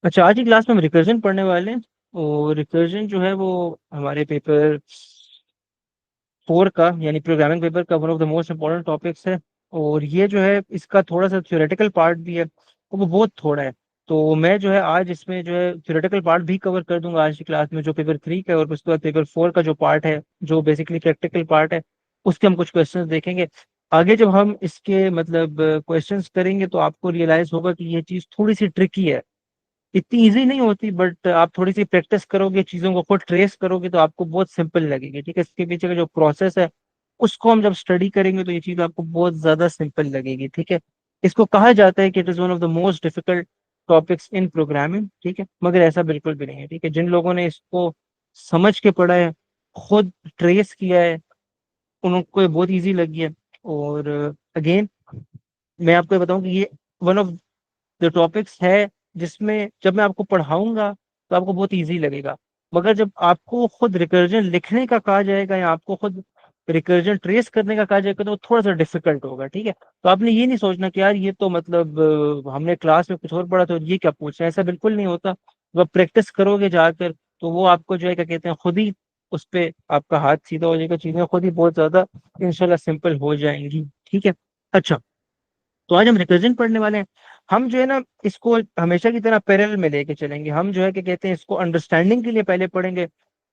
अच्छा, आज की क्लास में हम रिकर्जन पढ़ने वाले हैं। और रिकर्जन जो है वो हमारे पेपर 4 का यानी प्रोग्रामिंग पेपर का one of the most important topics है। और ये जो है इसका थोड़ा सा थ्योरेटिकल पार्ट भी है, और वो बहुत थोड़ा है। तो मैं जो है आज इसमें जो है थ्योरेटिकल पार्ट भी कवर कर दूंगा आज की क्लास में, जो पेपर 3 का है, और उसके बाद पेपर 4 का जो पार्ट है, जो बेसिकली प्रैक्टिकल पार्ट है, उसके हम कुछ क्वेश्चंस देखेंगे। आगे जब हम इसके मतलब क्वेश्चंस करेंगे तो आपको रियलाइज होगा कि ये चीज़ थोड़ी सी ट्रिकी है। इतनी इजी नहीं होती, बट आप थोड़ी सी प्रैक्टिस करोगे, चीजों को खुद ट्रेस करोगे तो आपको बहुत सिंपल लगेगी। ठीक है, इसके पीछे का जो प्रोसेस है उसको हम जब स्टडी करेंगे तो ये चीज आपको बहुत ज्यादा सिंपल लगेगी। ठीक है, इसको कहा जाता है कि it is one of the most difficult topics in programming. ठीक है, मगर ऐसा बिल्कुल भी नहीं है। ठीक है, जिन लोगों ने इसको समझ के पढ़ा है, खुद ट्रेस किया है, उनको ये बहुत इजी लगी है। और अगेन मैं आपको ये बताऊं कि ये वन ऑफ जो टॉपिक्स है जिसमें जब मैं आपको पढ़ाऊंगा तो आपको बहुत इजी लगेगा, मगर जब आपको खुद रिकर्जन लिखने का कहा जाएगा या आपको खुद रिकर्जन ट्रेस करने का कहा जाएगा तो वो थोड़ा सा डिफिकल्ट होगा। ठीक है, तो आपने ये नहीं सोचना कि यार ये तो मतलब हमने क्लास में कुछ और पढ़ा तो ये क्या पूछ रहे हैं, ऐसा बिल्कुल नहीं होता। जब आप प्रैक्टिस करोगे जाकर तो वो आपको जो है क्या कहते हैं, खुद ही उस पे आपका हाथ सीधा हो जाएगा, चीजें खुद ही बहुत ज्यादा इंशाल्लाह सिंपल हो जाएंगी। ठीक है। अच्छा, तो आज हम रिकर्जन पढ़ने वाले हैं। हम जो है ना इसको हमेशा की तरह पैरेलल में लेके चलेंगे। हम जो है क्या कहते हैं, इसको अंडरस्टैंडिंग के लिए पहले पढ़ेंगे,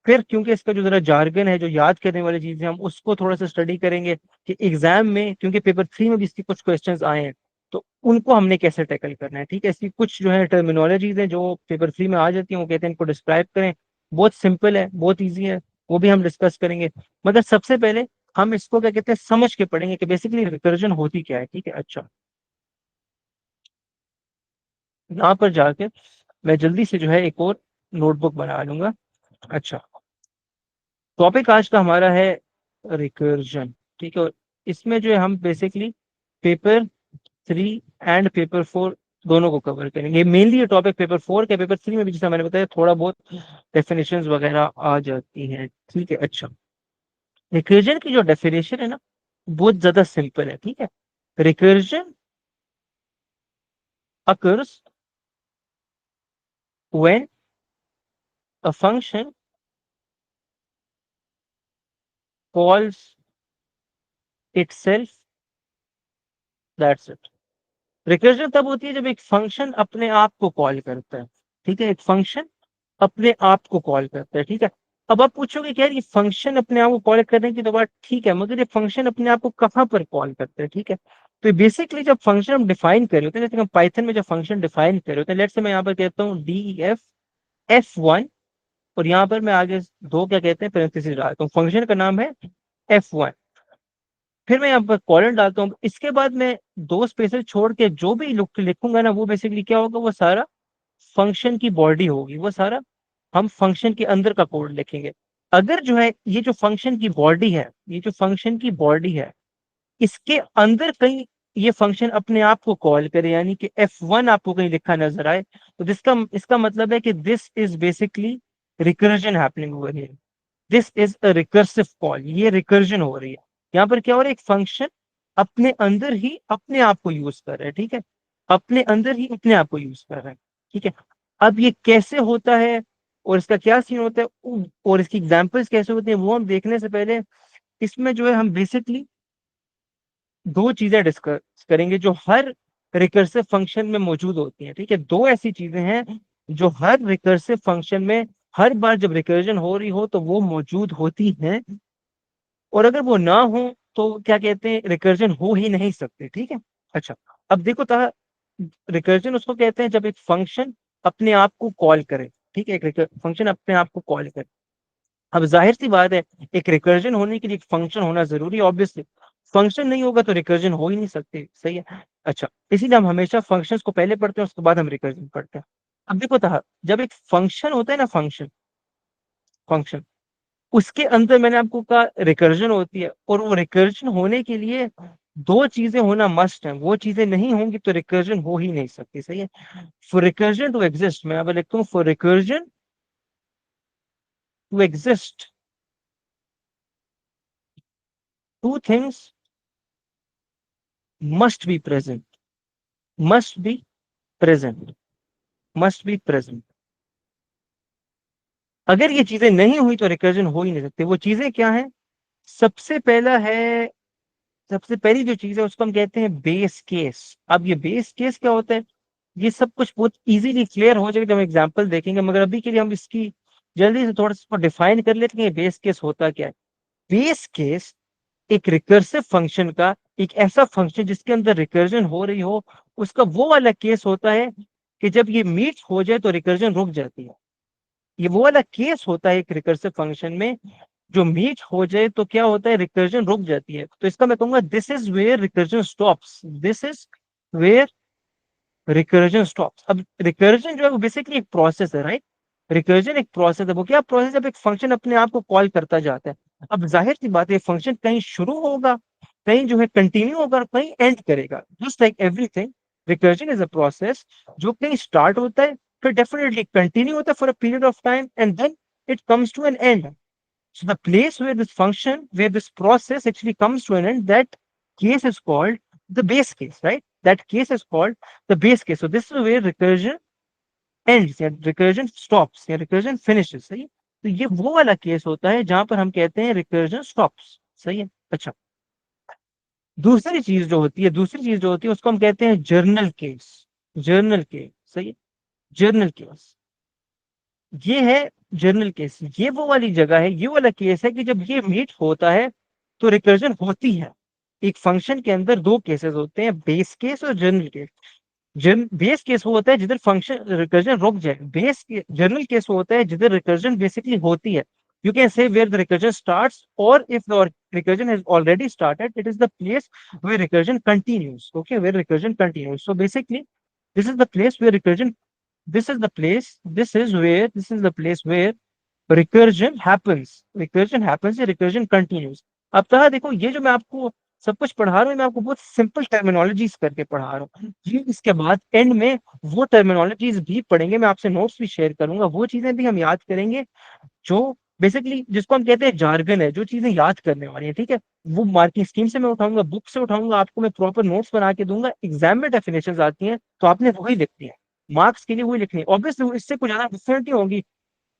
फिर क्योंकि इसका जो जरा जार्गन है, जो याद करने वाली चीजें, हम उसको थोड़ा सा स्टडी करेंगे कि एग्जाम में, क्योंकि पेपर 3 में भी इसकी कुछ क्वेश्चंस आए हैं, तो उनको हमने कैसे टैकल करना है। ठीक है, इसकी कुछ जो है टर्मिनोलॉजीज हैं जो पेपर 3 में आ जाती हैं, वो कहते हैं इनको डिस्क्राइब करें। बहुत सिंपल है, बहुत ईजी है, वो भी हम डिस्कस करेंगे। मगर सबसे पहले हम इसको क्या कहते हैं समझ के पढ़ेंगे कि बेसिकली रिकर्जन होती क्या है। ठीक है। अच्छा, यहाँ पर जाके मैं जल्दी से जो है एक और नोटबुक बना लूंगा। अच्छा, टॉपिक आज का हमारा है रिकर्जन। ठीक है, और इसमें जो है हम बेसिकली पेपर 3 एंड पेपर 4 दोनों को कवर करेंगे। मेनली ये टॉपिक पेपर 4 के, पेपर 3 में भी जैसा मैंने बताया थोड़ा बहुत डेफिनेशंस वगैरह आ जाती हैं। ठीक है। अच्छा, रिकर्जन की जो डेफिनेशन है ना, बहुत ज्यादा सिंपल है। ठीक है, recursion occurs when a function calls itself, that's it। Recursion तब होती है जब एक फंक्शन अपने आप को कॉल करता है। ठीक है, एक फंक्शन अपने आप को कॉल करता है। ठीक है, अब आप पूछोगे कि यार ये फंक्शन अपने आप को कॉल करने की तो बात ठीक है, मगर ये फंक्शन अपने आप को कहाँ पर कॉल करता है। ठीक है, तो बेसिकली जब फंक्शन हम डिफाइन कर रहे होते हैं, जैसे हम पाइथन में जब फंक्शन डिफाइन कर रहे होते हैं, लेट्स से मैं यहाँ पर कहता हूँ def f1, और यहाँ पर मैं आगे दो क्या कहते हैं पेरेंथेसिस डालता हूँ, फंक्शन का नाम है f1। फिर मैं यहाँ पर कॉलन डालता हूँ, इसके बाद मैं दो स्पेसेस छोड़ के जो भी लिखूंगा ना, वो बेसिकली क्या होगा, वो सारा फंक्शन की बॉडी होगी, वो सारा हम फंक्शन के अंदर का कोड लिखेंगे। अगर जो है ये जो फंक्शन की बॉडी है, ये जो फंक्शन की बॉडी है, इसके अंदर कहीं ये फंक्शन अपने आप को कॉल करे, यानी कि F1 आपको कहीं लिखा नजर आए, तो जिसका इसका मतलब है कि this is basically recursion happening over here. This is a recursive call, ये रिकर्जन हो रही है। यहाँ पर क्या हो रहा है, एक फंक्शन अपने अंदर ही अपने आप को यूज कर रहा है। ठीक है, अपने अंदर ही अपने आप को यूज कर रहा है। ठीक है, अब ये कैसे होता है और इसका क्या सीन होता है और इसकी एग्जांपल्स कैसे होते हैं, वो हम देखने से पहले इसमें जो है हम बेसिकली दो चीजें डिस्कस करेंगे जो हर रिकर्सिव फंक्शन में मौजूद होती हैं। ठीक है, दो ऐसी चीजें हैं जो हर रिकर्सिव फंक्शन में हर बार जब रिकर्जन हो रही हो तो वो मौजूद होती हैं, और अगर वो ना हो तो क्या कहते हैं, रिकर्जन हो ही नहीं सकते। ठीक है। अच्छा, अब देखो था, रिकर्जन उसको कहते हैं जब एक फंक्शन अपने आप को कॉल करे। ठीक है, एक फंक्शन अपने आप को कॉल करे। अब जाहिर सी बात है, एक रिकर्जन होने के लिए एक फंक्शन होना जरूरी है, ऑब्वियसली। फंक्शन नहीं होगा तो रिकर्जन हो ही नहीं सकते। सही है। अच्छा, इसीलिए हम हमेशा फंक्शंस को पहले पढ़ते हैं, उसके बाद हम रिकर्जन पढ़ते हैं। अब देखो था, जब एक फंक्शन होता है ना, फंक्शन फंक्शन उसके अंदर मैंने आपको कहा रिकर्जन होती है, और वो रिकर्जन होने के लिए दो चीजें होना मस्ट है, वो चीजें नहीं होंगी तो रिकर्जन हो ही नहीं सकती। सही है, फॉर रिकर्जन टू एग्जिस्ट, मैं अब लिखता हूँ, for recursion to exist, two things must be present, must be present. Must be present. अगर ये चीजें नहीं हुई तो रिकर्जन हो ही नहीं सकते। वो चीजें क्या है? सबसे पहला है, सबसे पहली जो चीज है उसको हम कहते हैं बेस केस। अब ये बेस केस क्या होता है, ये सब कुछ बहुत इजीली क्लियर हो जाएगा जब हम एग्जांपल देखेंगे, मगर अभी के लिए हम इसकी जल्दी से थोड़ा सा डिफाइन कर लेते हैं बेस केस होता क्या है। बेस केस एक रिकर्सिव फंक्शन का, एक ऐसा फंक्शन जिसके अंदर रिकर्जन हो रही हो, उसका वो वाला केस होता है कि जब ये मीट हो जाए तो रिकर्जन रुक जाती है। ये वो वाला केस होता है एक रिकर्सिव फंक्शन में, जो मीट हो जाए तो क्या होता है, रिकर्जन रुक जाती है। तो इसका मैं कहूंगा this is where recursion stops, this is where recursion stops. अब रिकर्जन जो है वो बेसिकली एक प्रोसेस है, राइट? रिकर्जन एक प्रोसेस है। वो क्या प्रोसेस? जब एक फंक्शन अपने आप को कॉल करता जाता है। अब जाहिर सी बात है फंक्शन कहीं शुरू होगा, कहीं जो है कंटिन्यू होगा और कहीं एंड करेगा। Just like everything, recursion is a process जो कहीं स्टार्ट होता है, फिर डेफिनेटली कंटिन्यू होता है for a period of time and then it comes to an end. So the place where this function, where this process actually comes to an end, that case is called the base case, right? That case is called the base case. So this is where recursion ends, या recursion stops, या recursion finishes, सही है? तो ये वो वाला case होता है जहां पर हम कहते हैं recursion stops, सही है? अच्छा, दूसरी चीज जो होती है उसको हम कहते हैं जर्नल केस। जर्नल केस, सही है? जर्नल केस, ये है जर्नल केस। ये वो वाली जगह है, ये वाला केस है कि जब ये मीट होता है तो रिकर्जन होती है। एक फंक्शन के अंदर दो केसेस होते हैं, बेस केस और जर्नल केस। बेस केस वो होता है जिधर फंक्शन रिकर्जन रुक जाए, जर्नल केस वो होता है जिधर रिकर्जन बेसिकली होती है। You can say where the recursion starts, और if the recursion has already started it is the place where recursion continues. Okay, where recursion continues. So basically this is the place where recursion, this is the place where recursion happens या recursion continues। अब कहा देखो, ये जो मैं आपको सब कुछ पढ़ा रहा हूँ मैं आपको बहुत सिंपल टर्मिनोलॉजीज करके पढ़ा रहा हूँ। ये इसके बाद एंड में वो टर्मिनोलॉजीज भी पढ़ेंगे, मैं आपसे नोट्स भी शेयर करूंगा, वो चीजें भी हम याद करेंगे जो बेसिकली जिसको हम कहते हैं जार्गन है, जो चीजें याद करने वाली है, ठीक है? वो मार्किंग स्कीम से मैं उठाऊंगा, बुक से उठाऊंगा, आपको मैं प्रॉपर नोट्स बना के दूंगा। एग्जाम में डेफिनेशन आती हैं तो आपने वही लिखनी है, मार्क्स के लिए वही लिखनी है। ऑब्वियसली इससे कुछ ज्यादा डिफरेंट नहीं होगी,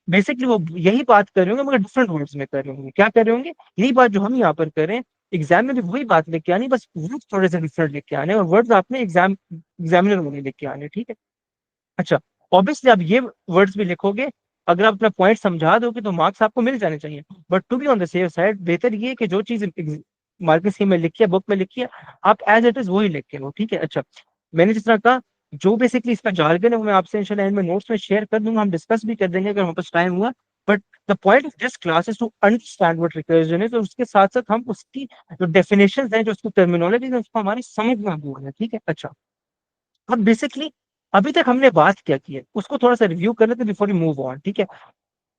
बेसिकली वो यही बात कर रहे होंगे मगर डिफरेंट वर्ड्स में कर रहे होंगे। क्या कर रहे होंगे? यही बात जो हम यहाँ पर कर रहे हैं, एग्जाम में भी वही बात लेके आनी, बस वर्ड्स थोड़े से डिफरेंट लेके आने, और वर्ड्स आपने एग्जामिनर में लेके आने, ठीक है? अच्छा, ऑब्वियसली आप ये वर्ड्स भी लिखोगे, अगर आप अपना पॉइंट समझा दोगे तो मार्क्स आपको मिल जाने चाहिए। But to be on the safe side, बेहतर ये है कि जो चीज मार्किंग स्कीम में लिखी है, बुक में लिखी है, आप एज इट इज वही लिख के लो, ठीक है? अच्छा, मैंने जिस तरह कहा, जो बेसिकली इसका जार्गन है वो मैं आपसे इंशाल्लाह एंड में नोट्स में शेयर कर दूंगा, हम डिस्कस भी कर देंगे अगर हमारे पास टाइम हुआ। But the point of this class is to understand what recursion is, और उसके साथ साथ हम उसकी जो डेफिनेशंस हैं, जो उसकी टर्मिनोलॉजी है, उसको हमारी समझ में आनी है, ठीक है? अच्छा, अब बेसिकली अभी तक हमने बात क्या की है उसको थोड़ा सा रिव्यू कर लेते बिफोर यू मूव ऑन, ठीक है?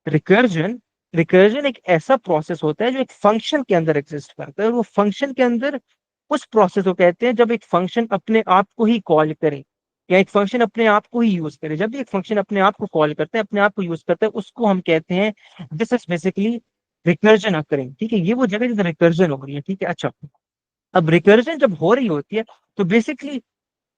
रिकर्जन रिकर्जन एक ऐसा प्रोसेस होता है जो एक फंक्शन के अंदर एग्जिस्ट करता है, और वो फंक्शन के अंदर उस प्रोसेस को कहते हैं जब एक फंक्शन अपने आप को ही कॉल करे, या एक फंक्शन अपने आप को ही यूज करे। जब भी एक फंक्शन अपने आप को कॉल करता है, अपने आप को यूज करता है, उसको हम कहते हैं this is basically recursion occurring, ठीक है? ये वो जगह जिधर रिकर्जन हो रही है, ठीक है? अच्छा, अब रिकर्जन जब हो रही होती है तो बेसिकली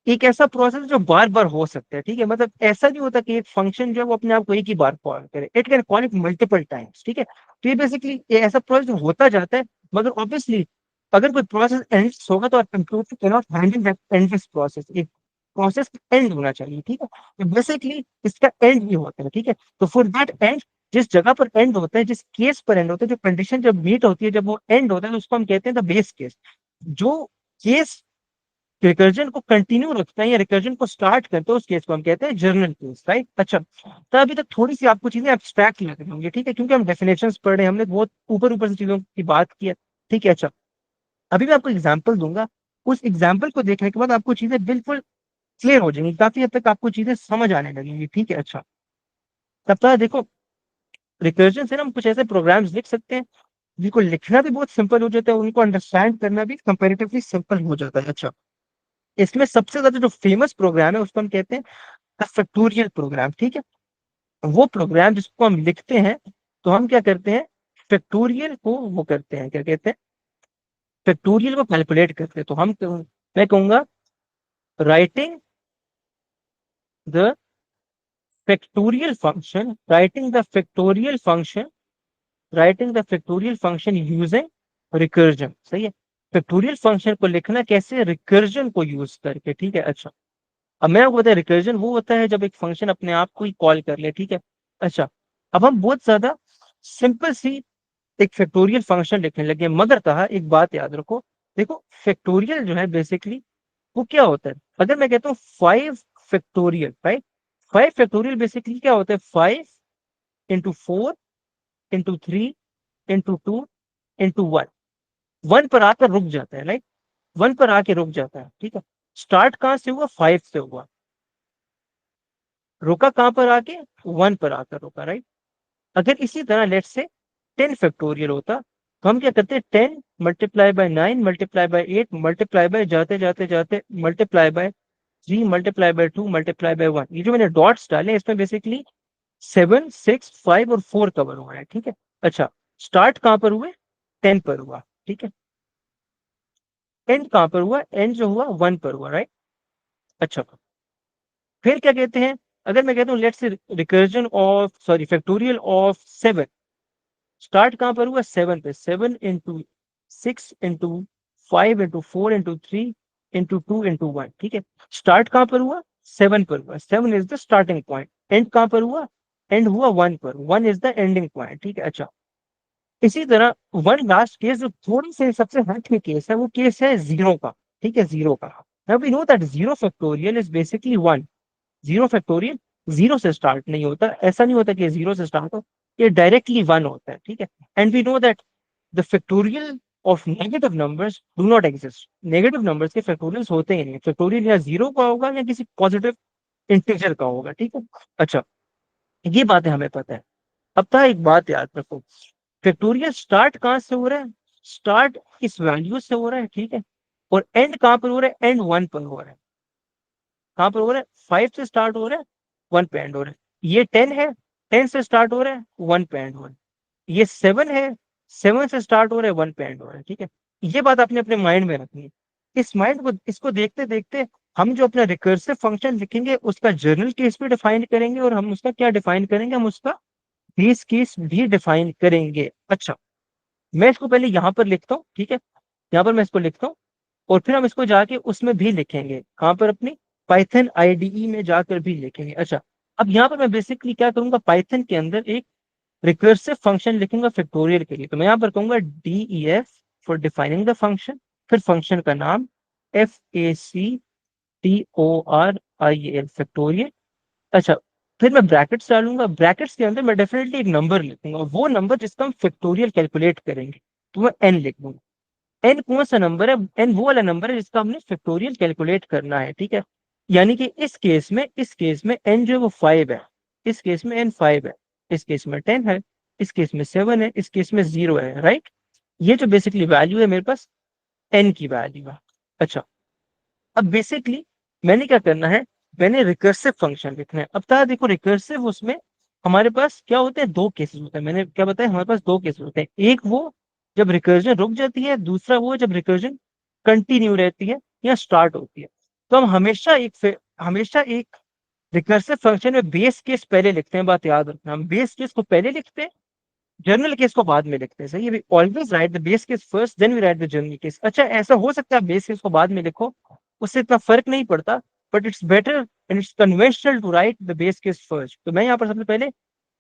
एक ऐसा प्रोसेस जो बार बार हो सकता है, ठीक है? मतलब ऐसा नहीं होता कि एक फंक्शन जो है वो अपने आप को एक ही बार कॉल करे, it can call it multiple times, ठीक है? तो ये बेसिकली ऐसा प्रोसेस जो होता जाता है, मगर ऑब्वियसली अगर कोई प्रोसेस एंड्स होगा तो computer can not handle that endless process. एक प्रोसेस एंड होना चाहिए, ठीक है? तो बेसिकली इसका एंड भी होता है, ठीक है? तो फॉर दैट एंड, जिस जगह पर एंड होता है, जिस केस पर एंड होता है, जो कंडीशन जब मीट होती है, जब वो एंड होता है, तो उसको हम कहते हैं द बेस केस। जो केस रिकर्जन को कंटिन्यू रखते हैं या रिकर्जन को स्टार्ट करते हैं, उस केस को हम कहते हैं जर्नल केस, राइट? अच्छा, तो अभी तक थोड़ी सी आपको चीजें एब्स्ट्रैक्ट लग रही होंगी, ठीक है? क्योंकि हम डेफिनेशंस पढ़ रहे हैं, हमने बहुत ऊपर ऊपर से चीजों की बात की है, ठीक है? अच्छा, अभी मैं आपको एग्जाम्पल दूंगा, उस एग्जाम्पल को देखने के बाद आपको चीजें बिल्कुल क्लियर हो जाएंगी, काफी हद तक आपको चीजें समझ आने लगेंगी, ठीक है? अच्छा, तब तक देखो, रिकर्जन से ना हम कुछ ऐसे प्रोग्राम्स लिख सकते हैं जिनको लिखना भी बहुत सिंपल हो जाता है, उनको अंडरस्टैंड करना भी कंपेरेटिवली सिंपल हो जाता है। अच्छा, इसमें सबसे ज्यादा जो फेमस प्रोग्राम है उसको हम कहते हैं फैक्टोरियल प्रोग्राम, ठीक है? वो प्रोग्राम जिसको हम लिखते हैं तो हम क्या करते हैं, फैक्टोरियल को वो करते हैं, क्या कहते हैं, फैक्टोरियल को कैलकुलेट करते हैं। तो मैं कहूंगा writing the factorial function, writing the factorial function, writing the factorial function using recursion। सही है, फैक्टोरियल फंक्शन को लिखना कैसे, रिकर्जन को यूज करके। ठीक है, अच्छा अब मैं आपको बता, रिकर्जन वो होता है जब एक फंक्शन अपने आप को ही कॉल कर ले। ठीक है, अच्छा अब हम बहुत ज्यादा सिंपल सी एक फैक्टोरियल फंक्शन लिखने लगे, मगर कहा एक बात याद रखो, देखो फैक्टोरियल जो है बेसिकली वो क्या होता है, अगर मैं कहता हूँ 5 फैक्टोरियल, राइट, 5 फैक्टोरियल बेसिकली क्या होता है, 5 into 4 into 3 into 2 into 1, 1 पर आकर रुक जाता है, राइट, 1 पर आके रुक जाता है। ठीक है, स्टार्ट कहां से हुआ, 5 से हुआ, रुका कहां पर आके, 1 पर आकर रुका, राइट। अगर इसी तरह लेट से 10 फैक्टोरियल होता तो हम क्या करते, 10 × 9 × 8 मल्टीप्लाई बाय जाते जाते जाते multiply by 3 multiply by 2 multiply by 1, ये जो मैंने डॉट्स डाले इसमें बेसिकली 7, 6, 5 और 4 कवर हुआ है। ठीक है, अच्छा स्टार्ट कहां पर हुए, 10 पर हुआ। ठीक है, एंड कहां पर हुआ, एंड जो हुआ 1 पर हुआ, राइट। अच्छा फिर क्या कहते हैं, अगर मैं कहता हूँ let's say recursion of sorry factorial of 7, start कहां पर हुआ, 7 पे, 7 into 6 into 5 into 4 into 3 into 2 into 1। ठीक है, स्टार्ट कहां पर हुआ, 7 पर हुआ, 7 is the starting point, and कहां पर हुआ, एंड हुआ 1 पर, 1 इज द एंडिंग पॉइंट। ठीक है, अच्छा इसी तरह वन लास्ट केस जो थोड़ी सी सबसे हट में केस है, वो केस है जीरो का। ठीक है, जीरो का, now we know that zero factorial is basically 1, zero factorial zero से स्टार्ट नहीं होता, ऐसा नहीं होता कि जीरो से स्टार्ट हो, ये डायरेक्टली 1 होता है। ठीक है, and we know that the factorial of negative numbers do not exist, negative numbers के फैक्टोरियल्स होते ही नहीं, फैक्टोरियल या जीरो का होगा या किसी पॉजिटिव इंटीजर का होगा। ठीक है, अच्छा ये बातें हमें पता है। अब था एक बात याद रखो, फैक्टोरियल स्टार्ट कहां से हो रहा है, स्टार्ट इस वैल्यू से हो रहा है। ठीक है, और एंड कहां पर हो रहा है, एंड 1 पर हो रहा है, कहां पर हो रहा है, 5 से स्टार्ट हो रहा है, 1 पे एंड हो रहा है। ये 10 है, 10 से स्टार्ट हो रहा है, 1 पे एंड हो रहा है। ये 7 है, 7 से स्टार्ट हो रहा है, 1 पे एंड हो रहा है। ठीक है, ये बात आपने अपने माइंड में रखनी है। इस माइंड को इसको देखते देखते हम जो अपना रिकर्सिव फंक्शन लिखेंगे उसका जर्नल केस भी डिफाइन करेंगे, और हम उसका क्या डिफाइन करेंगे, हम उसका बेस केस भी डिफाइन करेंगे। अच्छा मैं इसको पहले यहाँ पर लिखता हूँ। ठीक है, यहाँ पर मैं इसको लिखता हूँ, और फिर हम इसको जाके उसमें भी लिखेंगे, कहाँ पर, अपनी पाइथन आईडीई में जाकर भी लिखेंगे। अच्छा अब यहाँ पर मैं बेसिकली क्या करूंगा, पाइथन के अंदर एक रिकर्सिव फंक्शन लिखूंगा फैक्टोरियल के लिए, तो मैं यहाँ पर कहूंगा DEF for defining the function, फिर फंक्शन का नाम FACTORIAL फैक्टोरियल। अच्छा फिर मैं ब्रैकेट्स डालूंगा, ब्रैकेट्स के अंदर मैं डेफिनेटली एक नंबर लिखूंगा, वो नंबर जिसका हम फैक्टोरियल कैलकुलेट करेंगे, तो मैं n लिख दूंगा। एन कौन सा नंबर है, एन वो वाला नंबर है जिसका हमने फैक्टोरियल कैलकुलेट करना है। ठीक है, यानी कि इस केस में एन जो है वो 5 है, इस केस में एन 5 है, इस केस में 10 है, इस केस में 7 है, इस केस में 0 है, राइट। ये जो बेसिकली वैल्यू है मेरे पास एन की वैल्यू है। अच्छा अब बेसिकली मैंने क्या करना है, मैंने रिकर्सिव फंक्शन लिखना है। अब था देखो रिकर्सिव, उसमें हमारे पास क्या होते हैं, दो केसेस होते हैं, मैंने क्या बताया, हमारे पास दो केसेस होते हैं, एक वो जब रिकर्जन रुक जाती है, दूसरा वो जब रिकर्जन कंटिन्यू रहती है या स्टार्ट होती है। तो हम हमेशा एक रिकर्सिव फंक्शन में बेस केस पहले लिखते हैं, बात याद रखना, हम बेस केस को पहले लिखते हैं, जर्नल केस को बाद में लिखते हैं। सही है, always write the base case first then we write the general case. अच्छा ऐसा हो सकता है बेस केस को बाद में लिखो, उससे इतना फर्क नहीं पड़ता, but it's better and it's conventional to right the base case first. तो मैं यहाँ पर सबसे पहले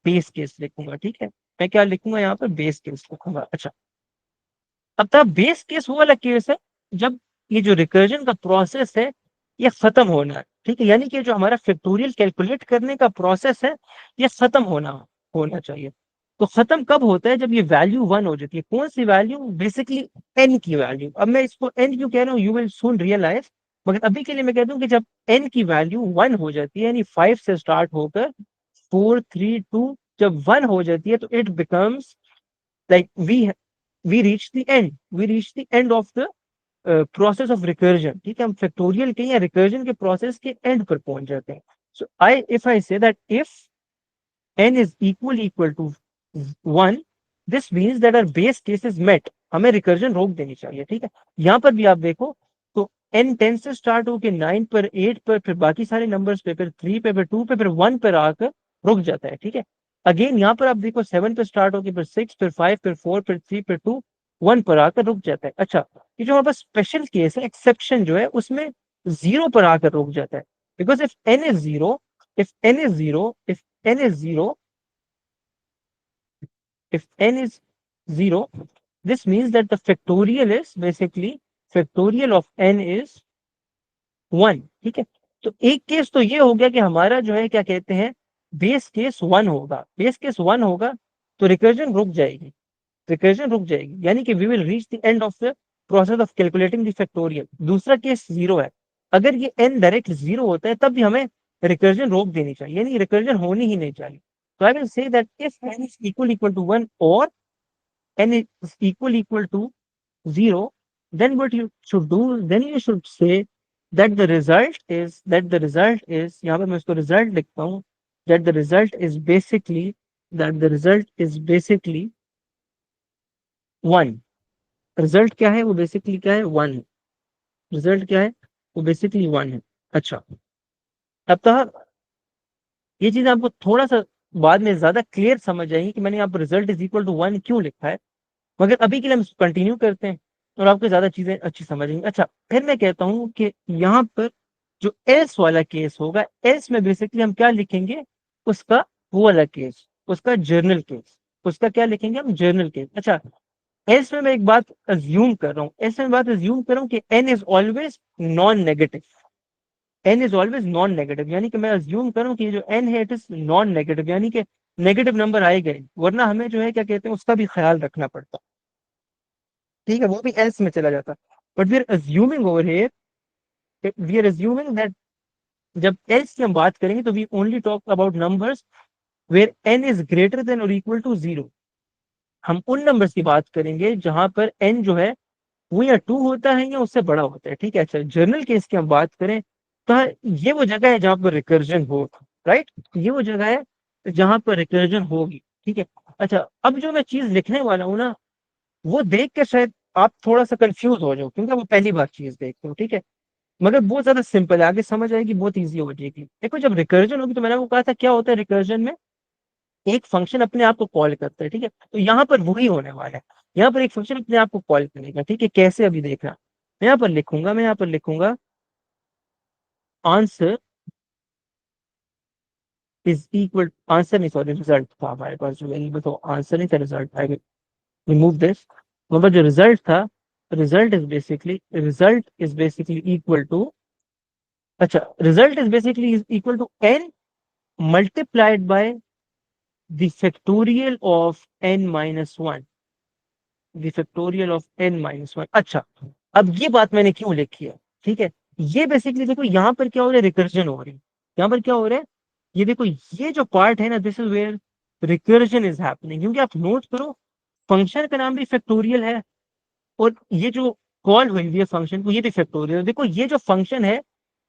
बेस केस लिखूंगा। ठीक है, मैं क्या लिखूंगा यहाँ पर, बेस केस लिखूंगा। अच्छा अब तक बेस केस वो वाला केस है जब ये जो रिकर्जन का प्रोसेस है ये खत्म होना है। ठीक है, यानी कि जो हमारा फैक्टोरियल कैलकुलेट करने का प्रोसेस है ये खत्म होना होना चाहिए। तो खत्म कब होता है, जब ये वैल्यू 1 हो जाती है, कौन सी वैल्यू, बेसिकली एन की वैल्यू। अब मैं इसको एन क्यों कह रहा हूँ, यू विल सून रियलाइज, मगर अभी के लिए मैं कह दूं कि जब एन की वैल्यू 1 हो जाती है, यानी 5 से स्टार्ट होकर 4, 3, 2 जब 1 हो जाती है, तो it becomes like we reach the end, we reach the end of the process of recursion. ठीक है, हम फैक्टोरियल के या रिकर्जन के प्रोसेस के एंड पर पहुंच जाते हैं। So I say that if n is equal to 1, this means that our base case is met, हमें रिकर्जन रोक देनी चाहिए। ठीक है, यहाँ पर भी आप देखो तो n 10 से स्टार्ट होके 9 पर, 8 पर, फिर बाकी सारे नंबर्स पे, फिर 3 पे, फिर 2 पे, फिर 1 पर आकर रुक जाता है, ठीक है। अगेन यहाँ पर आप देखो 7 पे स्टार्ट होकर फिर 6 फिर 5 फिर 4 फिर 3 फिर 2 1 पर आकर रुक जाता है। अच्छा, ये जो हमारे पास स्पेशल केस है, एक्सेप्शन जो है उसमें 0 पर आकर रुक जाता है। Because if n is 0, if n is 0, if n is 0, if n is 0, this means that the factorial is basically factorial of n is 1, ठीक है। तो एक केस तो ये हो गया कि हमारा जो है क्या कहते हैं, बेस केस 1 होगा, बेस केस 1 होगा तो रिकर्जन रुक जाएगी, रिकर्जन रुक जाएगी, यानी कि we will reach the end of the process of calculating the factorial. दूसरा केस 0 है, अगर ये n डायरेक्ट 0 होता है तब भी हमें रिकर्जन रोक देनी चाहिए, यानी रिकर्जन होनी ही नहीं चाहिए। तो I will say that if n is equal to 1 और n is equal to 0, then what you should do, then you should say that the result is, यहाँ पे मैं इसको result लिखता हूँ, that the result is basically, that the result is basically 1। Result क्या है, वो बेसिकली क्या है, 1 है। रिजल्ट क्या है, वो बेसिकली 1 है। अच्छा, अब तक ये चीज आपको थोड़ा सा बाद में ज्यादा क्लियर समझ आएगी कि मैंने यहाँ पर रिजल्ट इज इक्वल टू 1 क्यों लिखा है, मगर अभी के लिए हम कंटिन्यू करते हैं और आपको ज्यादा चीजें अच्छी समझ आएंगी। अच्छा, फिर मैं कहता हूँ कि यहाँ पर जो एल्स वाला केस होगा, एल्स में बेसिकली हम क्या लिखेंगे, उसका वो वाला केस, उसका जर्नल केस, उसका क्या लिखेंगे हम, जर्नल केस। अच्छा, एल्स में मैं एक बात अज्यूम कर रहा हूँ, एल्स में बात अज्यूम कर रहा हूँ कि N is always non negative, N is always non negative, यानी कि मैं अज्यूम कर रहा हूँ कि जो एन है इट इज नॉन नेगेटिव, यानी कि नेगेटिव नंबर आएगा ही, वरना हमें जो है क्या कहते हैं उसका भी ख्याल रखना पड़ता, ठीक है, वो भी एल्स में चला जाता। But we are assuming over here, we are assuming that जब एल्स की हम बात करेंगे तो we only talk about numbers where N is greater than और इक्वल टू 0। हम उन नंबर्स की बात करेंगे जहां पर एन जो है वो या 2 होता है या उससे बड़ा होता है, ठीक है। अच्छा, जर्नल केस की हम बात करें तो ये वो जगह है जहां पर रिकर्जन हो, राइट, ये वो जगह है जहां पर रिकर्जन होगी, ठीक है। अच्छा, अब जो मैं चीज लिखने वाला हूँ ना, वो देख के शायद आप थोड़ा सा कंफ्यूज हो जाओ, क्योंकि वो पहली बार चीज देखते हो, ठीक है, मगर बहुत ज्यादा सिंपल है, आगे समझ आएगी, बहुत ईजी हो जाएगी। देखो, जब रिकर्जन होगी तो मैंने आपको कहा था क्या होता है रिकर्जन में, एक फंक्शन अपने आप को कॉल करता है, ठीक है, तो यहाँ पर वही होने वाला है, यहाँ पर एक फंक्शन अपने आप को कॉल करेगा, ठीक है, कैसे अभी देखना, मैं यहाँ पर लिखूंगा आंसर इज इक्वल, आंसर नहीं सॉरी रिजल्ट था हमारे पास, जो वेरिएबल तो आंसर नहीं था, result, I will remove this. मतलब जो रिजल्ट था, result is basically equal to, अच्छा, result is basically equal to N multiplied by the factorial of N minus one, the factorial of N minus one. अच्छा, अब ये बात मैंने क्यों लिखी है, ठीक है, ये बेसिकली देखो यहाँ पर क्या हो रहा है, रिकर्जन हो रही है, यहाँ पर क्या हो रहा है, ये देखो, ये जो पार्ट है ना, this is where recursion is happening, क्योंकि आप नोट करो फंक्शन का नाम भी फैक्टोरियल है और ये जो कॉल हुई हुई है फंक्शन को, ये भी फैक्टोरियल। देखो, ये जो फंक्शन है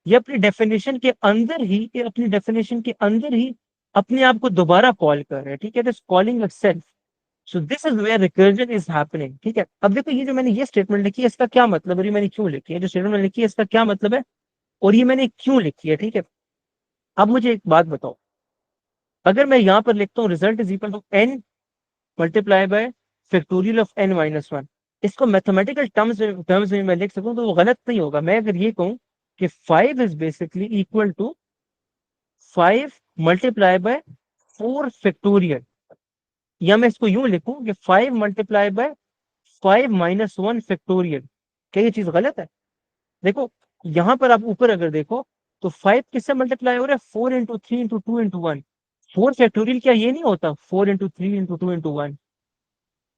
ये अपनी डेफिनेशन के अंदर ही, ये अपनी डेफिनेशन के अंदर ही अपने आप को दोबारा कॉल कर रहा है, ठीक है, this calling itself. So this is where recursion is happening, ठीक है। अब देखो, ये जो मैंने ये स्टेटमेंट लिखी है इसका क्या मतलब है, ये मैंने क्यों लिखी है, जो स्टेटमेंट मैंने लिखी है इसका क्या मतलब है और ये मैंने क्यों लिखी है, ठीक है। अब मुझे एक बात बताओ, अगर मैं यहाँ पर लिखता हूँ result is equal to N multiply by factorial of N minus one, इसको मैथमेटिकल टर्म्स में मैं लिख सकूं तो वो गलत नहीं होगा। मैं अगर ये कहूँ कि 5 is basically equal to 5 multiply by 4 factorial, या मैं इसको यूं लिखूं कि 5 मल्टीप्लाई बाय 5 माइनस 1 फैक्टोरियल, क्या ये चीज गलत है? देखो, यहां पर आप ऊपर अगर देखो तो 5 किससे मल्टीप्लाई हो रहा है, 4 इंटू 3 इंटू 2 इंटू 1, 4 फैक्टोरियल क्या ये नहीं होता, 4 इंटू 3 इंटू 2 इंटू 1।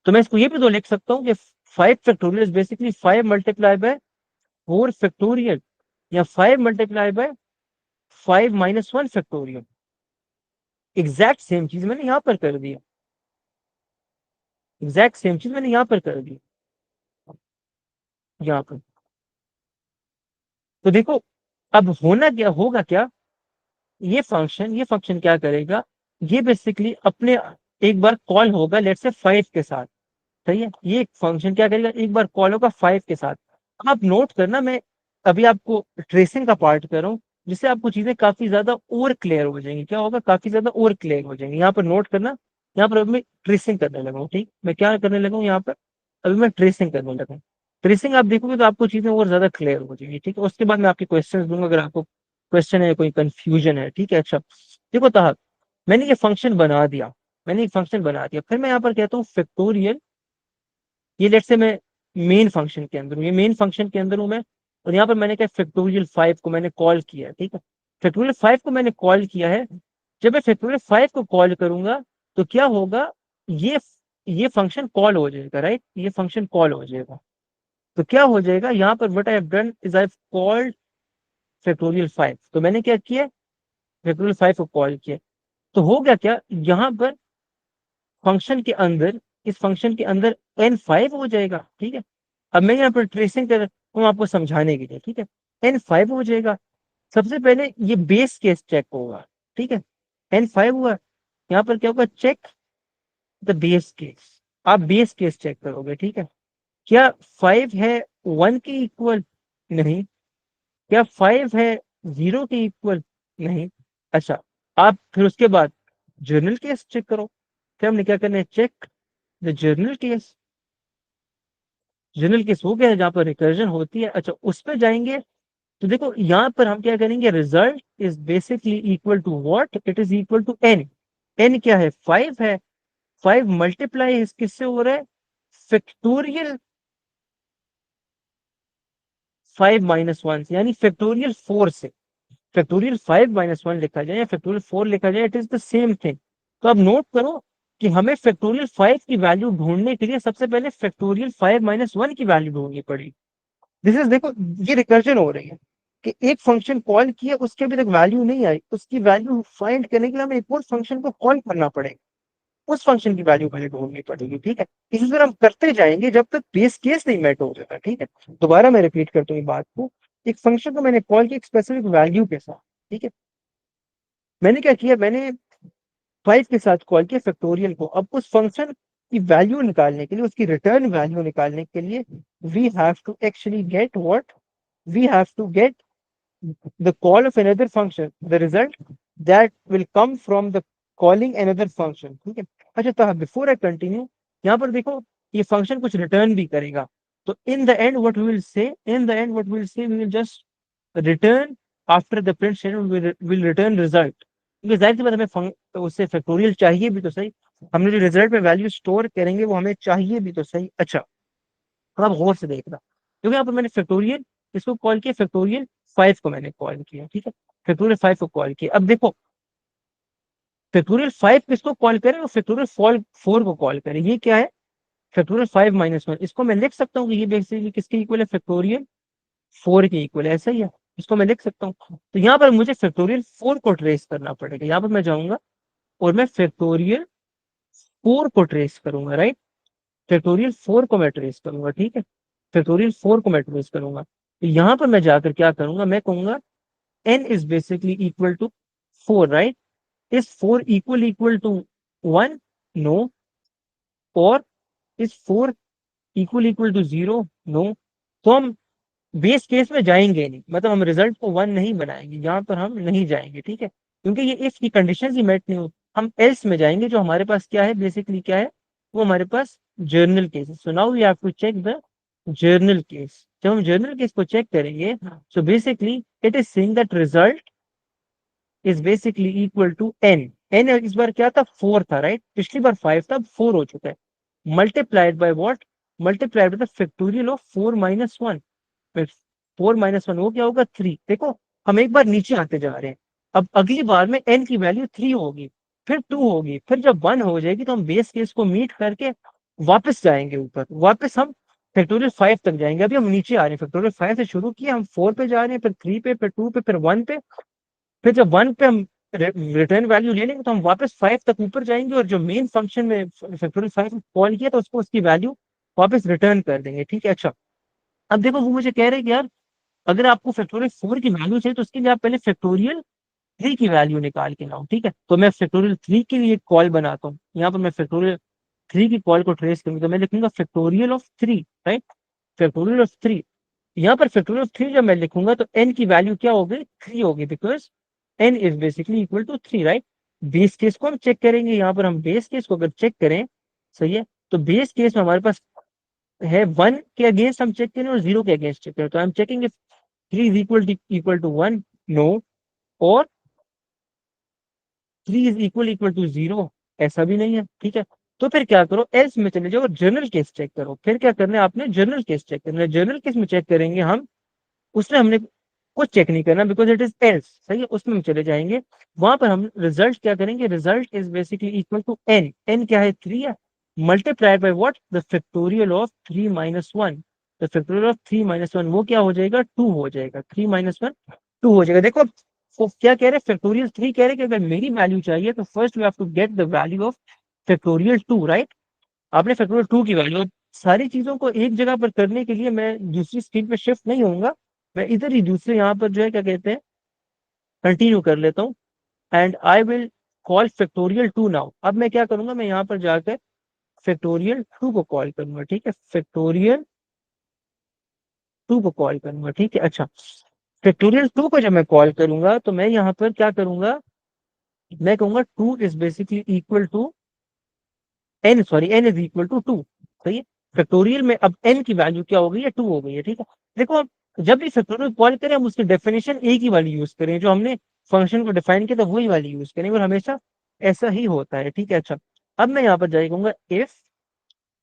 तो मैं इसको ये भी तो लिख सकता हूँ कि 5 factorial is basically 5 multiply by 4 factorial, या 5 multiply bye 5 minus 1 factorial. Exact same चीज मैंने यहाँ पर कर दिया, एग्जैक्ट सेम चीज मैंने यहाँ पर कर दी, यहाँ पर। तो देखो, अब होना क्या होगा, क्या ये फंक्शन क्या करेगा, ये बेसिकली अपने एक बार कॉल होगा लेट्स से 5 के साथ, सही है, ये फंक्शन क्या करेगा, एक बार कॉल होगा 5 के साथ। अब आप नोट करना, मैं अभी आपको ट्रेसिंग का पार्ट कर रहा हूँ, जिससे आपको चीजें काफी ज्यादा और क्लियर हो जाएंगी। क्या होगा, काफी ज्यादा और क्लियर हो जाएंगी। यहाँ पर नोट करना, यहाँ पर अभी मैं ट्रेसिंग करने लगा हूँ। ठीक, मैं क्या करने लगा हूँ यहाँ पर, अभी मैं ट्रेसिंग करने लगा हूँ। ट्रेसिंग आप देखोगे तो आपको चीजें और ज्यादा क्लियर हो जाएंगी। ठीक है, उसके बाद मैं आपके क्वेश्चन दूंगा अगर आपको क्वेश्चन है, कोई कंफ्यूजन है। ठीक है, अच्छा देखो ताहत, मैंने ये फंक्शन बना दिया, मैंने एक फंक्शन बना दिया, फिर मैं यहाँ पर कहता हूँ फैक्टोरियल, ये लेट से मैं मेन फंक्शन के अंदर हूँ, ये मेन फंक्शन के अंदर हूँ मैं, और यहाँ पर मैंने क्या फैक्टोरियल 5 को मैंने कॉल किया है। ठीक है, फैक्टोरियल 5 को मैंने कॉल किया है। जब मैं फैक्टोरियल 5 को कॉल करूंगा तो क्या होगा, ये ये फंक्शन कॉल हो जाएगा, राइट, ये फंक्शन कॉल हो जाएगा। तो क्या हो जाएगा यहाँ पर, what I have done is I have called factorial 5। तो मैंने क्या किया, फैक्टोरियल 5 को कॉल किया। तो हो गया क्या, यहाँ पर फंक्शन के अंदर, इस फंक्शन के अंदर n5 हो जाएगा। ठीक है, अब मैं यहाँ पर ट्रेसिंग कर हूँ आपको समझाने के लिए। ठीक है, n5 हो जाएगा। सबसे पहले ये बेस केस चेक होगा। ठीक है, n5 हुआ, यहाँ पर क्या होगा, चेक द बेस केस, आप बेस केस चेक करोगे। ठीक है, क्या 5 है 1 के इक्वल, नहीं। क्या 5 है 0 के इक्वल, नहीं। अच्छा, आप फिर उसके बाद जर्नल केस चेक करो। फिर हमने क्या करना है, check the general case. General case हो गया है जहाँ पर रिकर्जन होती है। अच्छा, उस पर जाएंगे तो देखो यहाँ पर हम क्या करेंगे, result is basically equal to what, it is equal to N. N क्या है, 5 है। 5 मल्टीप्लाई इस किससे हो रहा है, फैक्टोरियल 5 - 1 से, यानी फैक्टोरियल 4 से। फैक्टोरियल 5 - 1 लिखा जाए या फैक्टोरियल 4 लिखा जाए, it is the same thing. तो अब नोट करो कि हमें फैक्टोरियल 5 की वैल्यू ढूंढने के लिए सबसे पहले फैक्टोरियल 5 - 1 की वैल्यू ढूंढनी पड़ी। दिस इज, देखो ये रिकर्जन हो रही है कि एक फंक्शन कॉल किया, उसके अभी तक वैल्यू नहीं आई, उसकी वैल्यू फाइंड करने के लिए हमें एक और फंक्शन को कॉल करना पड़ेगा, उस फंक्शन की वैल्यू पहले ढूंढनी पड़ेगी। ठीक है, इसी तरह हम करते जाएंगे जब तक बेस केस नहीं मेट हो जाता। ठीक है, दोबारा मैं रिपीट करता हूँ ये बात को, एक फंक्शन को मैंने कॉल किया एक स्पेसिफिक वैल्यू के साथ। ठीक है, मैंने क्या किया, मैंने 5 के साथ कॉल किया फैक्टोरियल को। अब उस फंक्शन की वैल्यू निकालने के लिए, उसकी रिटर्न वैल्यू निकालने के लिए, we have to actually get what, we have to get the call of another function, the result that will come from the calling another function। ठीक है, अच्छा तो बिफोर आई कंटिन्यू, यहाँ पर देखो ये फंक्शन कुछ रिटर्न भी करेगा। तो in the end what we will say, in the end what we will say, we will just return after the print statement, will return result. क्योंकि जाहिर सी बात हमें उससे फैक्टोरियल चाहिए भी तो सही, हमने जो रिजल्ट में वैल्यू स्टोर करेंगे वो हमें चाहिए भी तो सही। अच्छा, अब आप गौर से देखना, क्योंकि यहाँ पर मैंने फैक्टोरियल इसको कॉल किया, फैक्टोरियल 5 को मैंने कॉल किया। ठीक है, फैक्टोरियल 5 को कॉल किया। अब देखो फैक्टोरियल 5 किसको कॉल करें, और फैक्टोरियल 4 को कॉल करें। ये क्या है, फैक्टोरियल 5 - 1, इसको मैं लिख सकता हूँ कि ये बेसिकली किसके इक्वल है, फैक्टोरियल 4 के इक्वल है, ऐसा ही है। इसको मैं लिख सकता हूँ। तो यहाँ पर मुझे फैक्टोरियल 4 को ट्रेस करना पड़ेगा। यहाँ पर मैं जाऊंगा और मैं फैक्टोरियल 4 को ट्रेस करूंगा, राइट, फैक्टोरियल 4 को मैं ट्रेस करूंगा। ठीक है, फैक्टोरियल 4 को मैं ट्रेस करूंगा। तो यहाँ पर मैं जाकर क्या करूंगा, मैं कहूंगा n is basically equal to 4, right. Is 4 equal to 1, no. और इज 4 इक्वल टू 0, नो। तो हम बेस केस में जाएंगे नहीं, मतलब हम रिजल्ट को 1 नहीं बनाएंगे, यहाँ पर हम नहीं जाएंगे। ठीक है, क्योंकि ये इफ की कंडीशन ही मेट नहीं हो, हम एल्स में जाएंगे। जो हमारे पास क्या है, बेसिकली क्या है, वो हमारे पास जर्नल केस है। So now we have to check the general case. जब हम जर्नल केस को चेक करेंगे, so basically it is saying that result is basically equal to N. N इस बार क्या था, 4 था, राइट, पिछली बार 5 था, अब 4 हो चुका है। Multiplied by what, multiplied by the factorial of 4 - 1। 4 - 1 वो क्या होगा, 3। देखो हम एक बार नीचे आते जा रहे हैं, अब अगली बार में n की वैल्यू 3 होगी, फिर 2 होगी, फिर जब 1 हो जाएगी तो हम बेस केस को मीट करके वापस जाएंगे ऊपर, वापस हम फैक्टोरियल 5 तक जाएंगे। अभी हम नीचे आ रहे हैं, फैक्टोरियल 5 से शुरू किया, हम 4 पे जा रहे हैं, फिर 3 पे, फिर 2 पे, फिर 1 पे। फिर जब 1 पे हम रिटर्न वैल्यू ले लेंगे तो हम वापस 5 तक ऊपर जाएंगे, और जो मेन फंक्शन में फैक्टोरियल 5 कॉल किया तो उसको उसकी वैल्यू वापस रिटर्न कर देंगे। ठीक है, अच्छा अब देखो वो मुझे कह रहे हैं कि यार अगर आपको फैक्टोरियल 4 की वैल्यू चाहिए तो उसके लिए आप पहले फैक्टोरियल 3 की वैल्यू निकाल के लाओ। ठीक है, तो मैं फैक्टोरियल 3 के लिए कॉल बनाता हूँ। यहाँ पर मैं फैक्टोरियल 3 की कॉल को ट्रेस करूंगा, तो मैं लिखूंगा factorial of 3, right, factorial of 3। यहाँ पर फैक्टोरियल ऑफ 3 जब मैं लिखूंगा तो n की वैल्यू क्या होगी, 3 होगी, because n is basically equal to 3, right. Base case को हम चेक करेंगे, यहाँ पर हम बेस केस को अगर चेक करें, सही है, तो बेस केस में हमारे पास है 1 के अगेंस्ट हम चेक करें और 0 के अगेंस्ट चेक करें, तो हम checking 3 is equal to 1, no, और 3 इज इक्वल टू 0, ऐसा भी नहीं है, ठीक है। तो फिर क्या करो, एल्स में चले जाओ और जनरल केस चेक करो। फिर क्या करना है आपने, जनरल केस चेक करना है। जनरल केस में चेक करेंगे हम, उसमें हमने कुछ चेक नहीं करना, बिकॉज इट इज एल्स, सही है, उसमें हम चले जाएंगे। वहां पर हम रिजल्ट क्या करेंगे, result is basically equal to N, N क्या है, 3 है, multiplied by what, the factorial of 3 minus 1, the factorial of 3 minus 1 वो क्या हो जाएगा, 2 हो जाएगा, 3 माइनस 1 2 हो जाएगा। देखो वो क्या कह रहे हैं, फैक्टोरियल 3 कह रहे हैं कि अगर मेरी वैल्यू चाहिए तो first we have to get the value of factorial 2, right. आपने फैक्टोरियल 2 की वैल्यू, सारी चीजों को एक जगह पर करने के लिए मैं दूसरी स्क्रीन पे शिफ्ट नहीं होऊंगा, मैं इधर ही दूसरे यहाँ पर जो है क्या कहते हैं, कंटिन्यू कर लेता हूँ, and I will call factorial 2 now. अब मैं क्या करूंगा, मैं यहाँ पर जाकर फैक्टोरियल 2 को कॉल करूंगा, ठीक है, फैक्टोरियल 2 को कॉल करूंगा, ठीक है। अच्छा, फैक्टोरियल 2 को जब मैं कॉल करूंगा तो मैं यहाँ पर क्या करूंगा, मैं कहूंगा 2 is basically equal to N, sorry, N is equal to 2, सही है। फैक्टोरियल में अब एन की वैल्यू क्या हो गई है, 2 हो गई है, ठीक है। देखो अब जब भी फैक्टोरियल कॉल करें हम उसकी डेफिनेशन एक ही वाली यूज करें, जो हमने फंक्शन को डिफाइन किया था वही वाली यूज करें, और हमेशा ऐसा ही होता है, ठीक है। अच्छा, अब मैं यहाँ पर जाएगा, if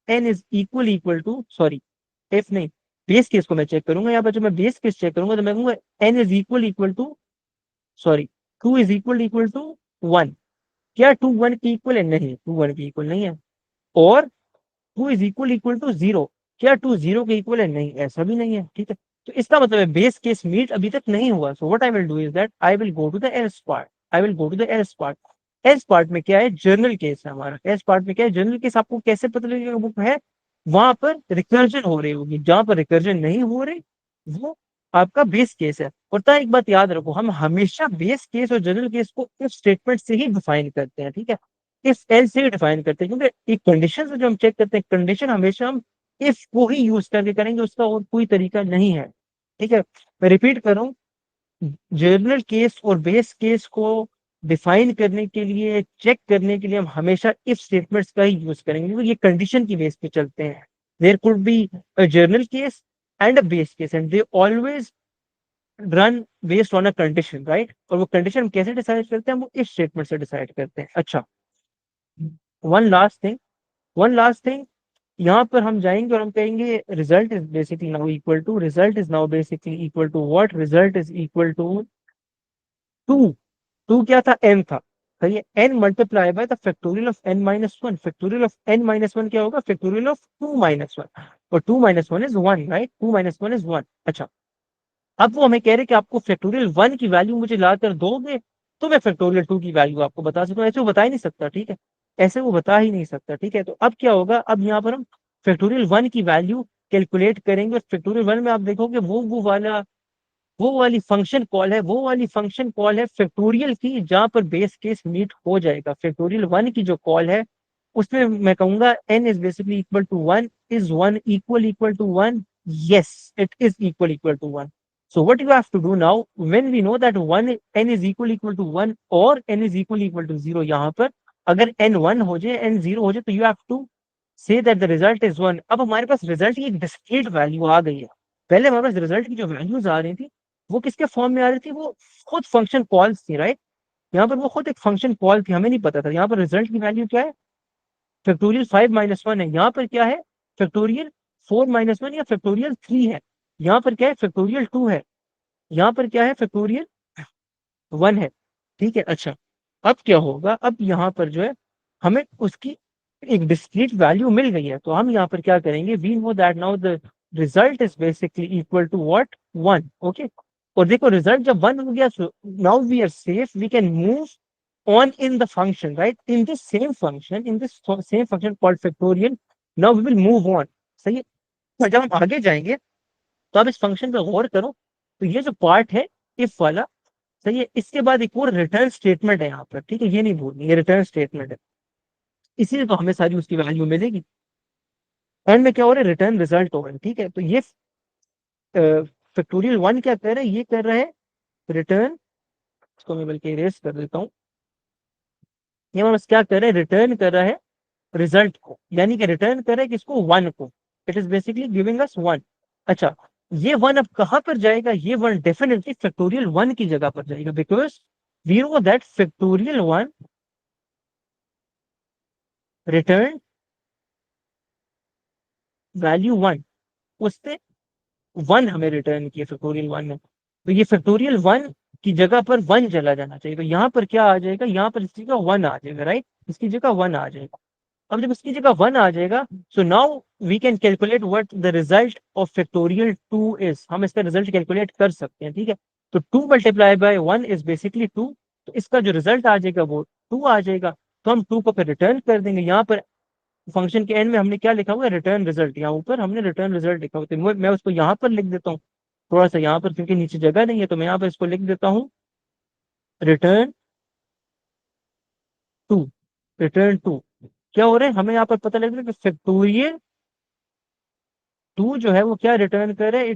n is equal to, sorry, if नहीं, बेस केस को मैं चेक करूंगा। यहाँ पर जब मैं बेस केस चेक करूंगा तो मैं कहूंगा n is equal to, sorry, 2 is equal to 1। क्या 2 1 की इक्वल है, नहीं, 2 1 की इक्वल नहीं है। और 2 इज इक्वल टू 0, क्या 2 0 के इक्वल है, नहीं, ऐसा भी नहीं है, ठीक है। तो इसका मतलब है बेस केस मीट अभी तक नहीं हुआ। So what I will do is that I will go to the else part, I will go to the else part. Else part में क्या है, जर्नल केस है हमारा। एल्स पार्ट में क्या है, जर्नल केस। आपको कैसे पता लगेगा वो है, वहां पर रिकर्जन हो रही होगी, जहां पर रिकर्जन नहीं हो रही वो आपका बेस केस है। और तो एक बात याद रखो, हम हमेशा बेस केस और जनरल केस को इफ स्टेटमेंट से ही डिफाइन करते हैं, ठीक है, इफ एल्स से ही डिफाइन करते हैं, क्योंकि एक कंडीशन से जो हम चेक करते हैं, कंडीशन हमेशा हम इफ को ही यूज करके करेंगे, उसका और कोई तरीका नहीं है, ठीक है। मैं रिपीट कर रहा हूँ, जर्नल केस और बेस केस को डिफाइन करने के लिए, चेक करने के लिए हम हमेशा इफ स्टेटमेंट्स का ही यूज करेंगे, क्योंकि ये कंडीशन की बेस पे चलते हैं। There could be a general case and a base case and they always run based on a condition, right. और वो कंडीशन हम कैसे डिसाइड करते हैं, हम वो इफ स्टेटमेंट से डिसाइड करते हैं। अच्छा, one last thing, one last thing, यहाँ पर हम जाएंगे और हम कहेंगे result is basically now equal to, result is now basically equal to what, result is equal to 2, 2 क्या था, n था, सही है, n multiply by the factorial of n minus 1, factorial of n minus 1 क्या होगा, फैक्टोरियल ऑफ 2 माइनस 1, और 2 minus 1 is 1, right, 2 minus 1 is 1। अच्छा, अब वो हमें कह रहे हैं कि आपको फैक्टोरियल 1 की वैल्यू मुझे ला कर दोगे तो मैं फैक्टोरियल 2 की वैल्यू आपको बता सकता हूँ, ऐसे वो बता ही नहीं सकता, ठीक है, ऐसे वो बता ही नहीं सकता, ठीक है। तो अब क्या होगा, अब यहाँ पर हम फैक्टोरियल 1 की वैल्यू कैलकुलेट करेंगे, और फैक्टोरियल 1 में आप देखोगे वो वाला, वो वाली फंक्शन कॉल है, वो वाली फंक्शन कॉल है फैक्टोरियल की, जहां पर बेस केस मीट हो जाएगा। फैक्टोरियल 1 की जो कॉल है उसमें मैं कहूंगा n is basically equal to 1, is 1 equal to 1, yes it is equal to 1। so what you have to do now, when we know that 1 n is equal to 1 और n is equal to 0, यहाँ पर अगर n 1 हो जाए, n 0 हो जाए, तो you have to say that the result is 1। अब हमारे पास रिजल्ट की एक डिस्क्रीट वैल्यू आ गई है। पहले हमारे पास रिजल्ट की जो वैल्यूज आ रही थी वो किसके फॉर्म में आ रही थी, वो खुद फंक्शन कॉल्स थी, राइट। यहाँ पर वो खुद एक फंक्शन कॉल थी, हमें नहीं पता था। यहाँ पर रिजल्ट की वैल्यू क्या है, फैक्टोरियल 5 माइनस 1 है। यहाँ पर क्या है, फैक्टोरियल 4 माइनस 1 या फैक्टोरियल 3 है। यहाँ पर क्या है, फैक्टोरियल 2 है। यहाँ पर क्या है, फैक्टोरियल 1 है, ठीक है। अच्छा, अब क्या होगा, अब यहाँ पर जो है हमें उसकी एक डिस्क्रीट वैल्यू मिल गई है, तो हम यहाँ पर क्या करेंगे, we know that now the result is basically equal to what, 1, okay. और देखो रिजल्ट जब 1 हो गया, now we are safe, we can move on in the function, right, in this same function, in this same function called factorial, now we will move on, सही है। तो जब हम आगे जाएंगे तो आप इस फंक्शन पे गौर करो, तो ये जो पार्ट है इफ वाला, सही है, इसके बाद एक और रिटर्न स्टेटमेंट है यहाँ पर, ठीक है, ये नहीं भूलनी, ये रिटर्न स्टेटमेंट है, इसीलिए तो हमें सारी उसकी वैल्यू मिलेगी। एंड में क्या हो रहा है, रिटर्न रिजल्ट हो रहा है, ठीक है। तो ये फैक्टोरियल 1 क्या कर रहा है, ये कर रहा है रिटर्न, इसको मैं बल्कि इरेज कर देता हूँ, ये बस क्या कर रहा है, रिटर्न कर रहा है रिजल्ट को, यानी कि रिटर्न कर रहा है किसको, 1 को। It is basically giving us 1। अच्छा, ये 1 अब कहां पर जाएगा, ये 1 डेफिनेटली फैक्टोरियल 1 की जगह पर जाएगा, because we know that factorial 1 return value 1, उससे 1 हमें रिटर्न किया फैक्टोरियल 1 में, तो ये फैक्टोरियल 1 की जगह पर 1 चला जाना चाहिए, तो यहाँ पर क्या आ जाएगा, यहाँ पर इसकी जगह 1 आ जाएगा, राइट, इसकी जगह 1 आ जाएगा। अब जब इसकी जगह 1 आ जाएगा, so now we can calculate what the result of factorial 2 is, हम इसका रिजल्ट कैलकुलेट कर सकते हैं, ठीक है। तो 2 मल्टीप्लाई बाय 1 इज बेसिकली 2, तो इसका जो रिजल्ट आ जाएगा वो 2 आ जाएगा, तो हम 2 को फिर रिटर्न कर देंगे। यहाँ पर फंक्शन के एंड में हमने क्या लिखा हुआ है, रिटर्न रिजल्ट, यहाँ ऊपर हमने रिटर्न रिजल्ट लिखा हुआ है, तो मैं उसको यहाँ पर लिख देता हूँ, थोड़ा सा यहाँ पर, क्योंकि नीचे जगह नहीं है, तो मैं यहाँ पर इसको लिख देता हूँ रिटर्न 2। रिटर्न 2 क्या हो रहा है, हमें यहाँ पर पता लग रहा है कि फैक्टोरियल 2 जो है वो क्या रिटर्न कर रहा है,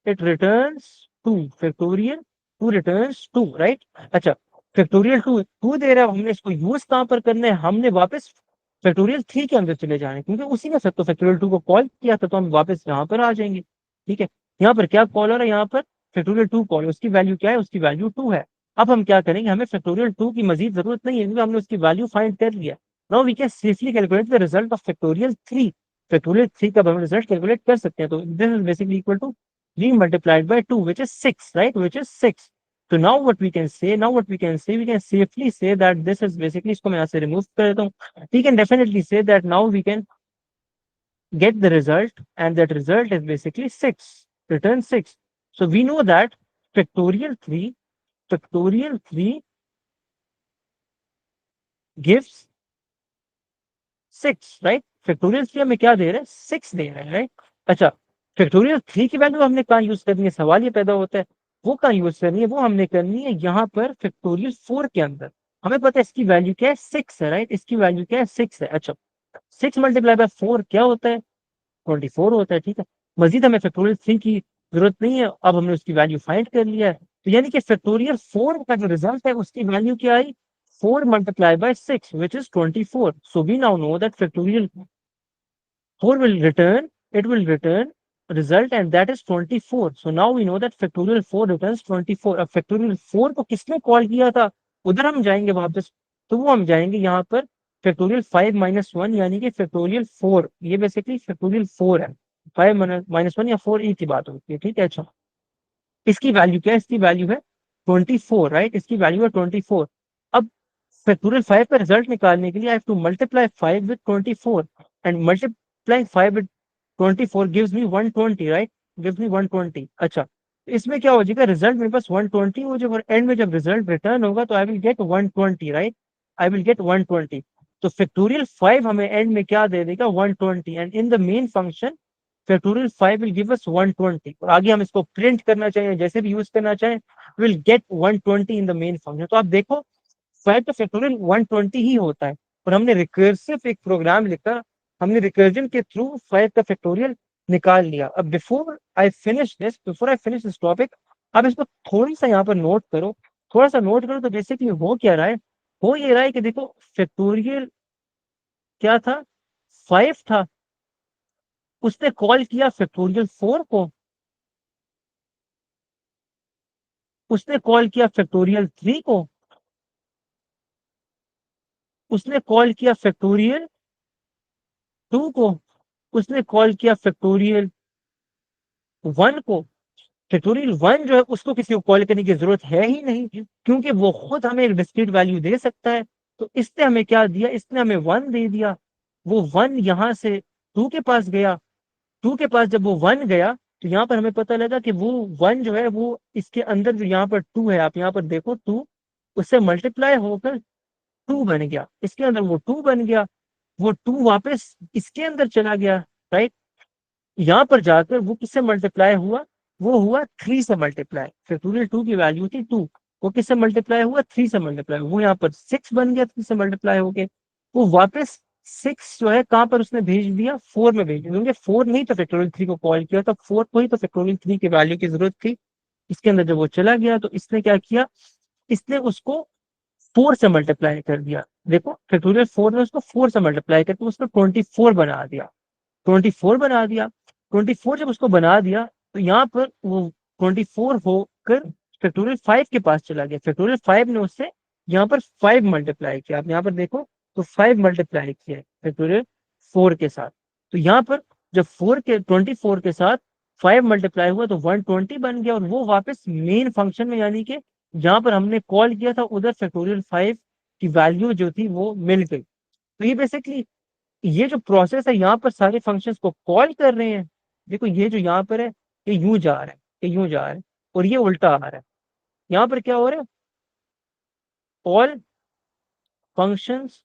it returns 2, factorial 2 returns 2, right. अच्छा, फैक्टोरियल 2 2 दे रहा है, हमने इसको यूज कहां पर करना है, हमने वापस फैक्टोरियल 3 के अंदर चले जाना है, क्योंकि उसी ने तो फैक्टोरियल 2 को कॉल किया था, तो हम वापस यहाँ पर आ जाएंगे, ठीक है। यहाँ पर क्या कॉल हो रहा है, यहाँ पर फैक्टोरियल 2 कॉल, उसकी वैल्यू क्या है, उसकी वैल्यू 2 है। अब हम क्या करेंगे, हमें फैक्टोरियल 2 की मजीद जरूरत नहीं है, क्योंकि हमने उसकी वैल्यू फाइंड कर लिया। Now we can safely calculate the result of factorial 3। Factorial 3 का हम रिजल्ट कैलकुलेट कर सकते हैं, तो this is basically equal to 3 multiplied by 2, which is 6, right? Which is 6. So now what we can say, we can safely say that this is basically, इसको मैं यहाँ से remove कर देता हूँ, we can definitely say that now we can get the result, and that result is basically 6, return 6. So we know that factorial 3 gives 6, right? Factorial 3 हमें क्या दे रहे हैं, 6 दे रहे हैं, राइट। अच्छा, फैक्टोरियल 3 की वैल्यू हमने कहाँ यूज करनी है, सवाल ये पैदा होता है, वो कहाँ यूज करनी है, वो हमने करनी है यहाँ पर फैक्टोरियल 4 के अंदर। हमें पता है इसकी वैल्यू क्या है, 6 है, राइट, इसकी वैल्यू क्या है, 6 है। अच्छा, 6 मल्टीप्लाई बाय 4 क्या होता है, 24 होता है, ठीक है। मजीद हमें फैक्टोरियल 3 की जरूरत नहीं है, अब हमने उसकी वैल्यू फाइंड कर लिया है, तो यानी कि फैक्टोरियल 4 का जो रिजल्ट है उसकी वैल्यू क्या आई, 4 multiplied by 6, which is 24. So we now know that factorial 4 will return result, and that is 24. So now we know that factorial 4 returns 24. अब factorial 4 को किसने कॉल किया था, उधर हम जाएंगे वापस, तो वो हम जाएंगे यहाँ पर factorial 5 minus 1, यानी कि factorial 4, ये बेसिकली factorial 4 है, 5 minus 1 या 4 एक ही बात होती है, ठीक है। अच्छा, इसकी वैल्यू क्या है, इसकी वैल्यू है 24, राइट, इसकी वैल्यू है 24। अब फैक्टोरियल 5 का रिजल्ट निकालने के लिए I have to multiply 5 with 24, and multiplying 5 with 24 gives me 120, right, gives me 120। अच्छा, इसमें क्या हो जाएगा, रिजल्ट मेरे पास 120 हो जाएगा, एंड में जब रिजल्ट रिटर्न होगा तो I will get 120, right, I will get 120। तो फैक्टोरियल 5 हमें एंड में क्या दे देगा, 120, and in the main function factorial 5 will give us 120, और आगे हम इसको प्रिंट करना चाहें, जैसे भी यूज करना चाहें, will get 120 in the main function. तो आप देखो 5 का फैक्टोरियल 120 ही होता है, और हमने रिकर्सिव एक प्रोग्राम लिखा, हमने रिकर्जन के थ्रू 5 का फैक्टोरियल निकाल लिया। अब before I finish this topic, आप इसको थोड़ी सा यहाँ पर नोट करो, थोड़ा सा नोट करो, तो बेसिकली हो क्या रहा है, हो ये रहा है कि देखो फैक्टोरियल क्या था, 5 था, उसने कॉल किया फैक्टोरियल 4 को, उसने कॉल किया फैक्टोरियल 3 को, उसने कॉल किया फैक्टोरियल 2 को, उसने कॉल किया फैक्टोरियल 1 को। फैक्टोरियल 1 जो है उसको किसी को कॉल करने की जरूरत है ही नहीं, क्योंकि वो खुद हमें एक डिस्क्रीट वैल्यू दे सकता है, तो इसने हमें क्या दिया, इसने हमें 1 दे दिया। वो 1 यहाँ से 2 के पास गया, 2 के पास जब वो 1 गया, तो यहाँ पर हमें पता लगा कि वो 1 जो है वो इसके अंदर जो यहाँ पर 2 है, आप यहाँ पर देखो 2 उससे मल्टीप्लाई होकर 2 बन गया, इसके अंदर वो 2 बन गया, वो 2 वापस इसके अंदर चला गया, राइट। यहाँ पर जाकर वो किससे मल्टीप्लाई हुआ, वो हुआ 3 से मल्टीप्लाई, फैक्टोरियल 2 की वैल्यू थी 2, वो किससे मल्टीप्लाई हुआ, 3 से मल्टीप्लाई, वो यहाँ पर 6 बन गया 3 से मल्टीप्लाई होके, वो वापस 6 जो है कहाँ पर उसने भेज दिया, 4 में भेज दिया, क्योंकि 4 नहीं तो फैक्टोरियल 3 को कॉल किया, तो 4 को ही तो फैक्टोरियल 3 की वैल्यू की जरूरत थी। इसके अंदर जब वो चला गया तो इसने क्या किया, इसने उसको 4 से मल्टीप्लाई कर दिया। देखो फैक्टोरियल 4 ने उसको 4 से मल्टीप्लाई करके उसको 24 बना दिया। 24 बना दिया। 24 जब उसको बना दिया तो यहाँ पर वो 24 होकर फैक्टोरियल 5 के पास चला गया। फैक्टोरियल 5 ने उससे यहाँ पर 5 मल्टीप्लाई किया। आप यहाँ पर देखो तो 5 मल्टीप्लाई किया फैक्टोरियल 4 के साथ। तो यहाँ पर जब 24 के साथ 5 मल्टीप्लाई हुआ तो 120 बन गया, और वो वापस मेन फंक्शन में, यानी कि जहां पर हमने कॉल किया था उधर फैक्टोरियल 5 की वैल्यू जो थी वो मिल गई। तो ये बेसिकली ये जो प्रोसेस है, यहाँ पर सारे फंक्शंस को कॉल कर रहे हैं। देखो ये जो यहाँ पर है ये यूं जा रहा है, ये यूं जा रहा है, और ये उल्टा आ रहा है। यहाँ पर क्या हो रहा है, all functions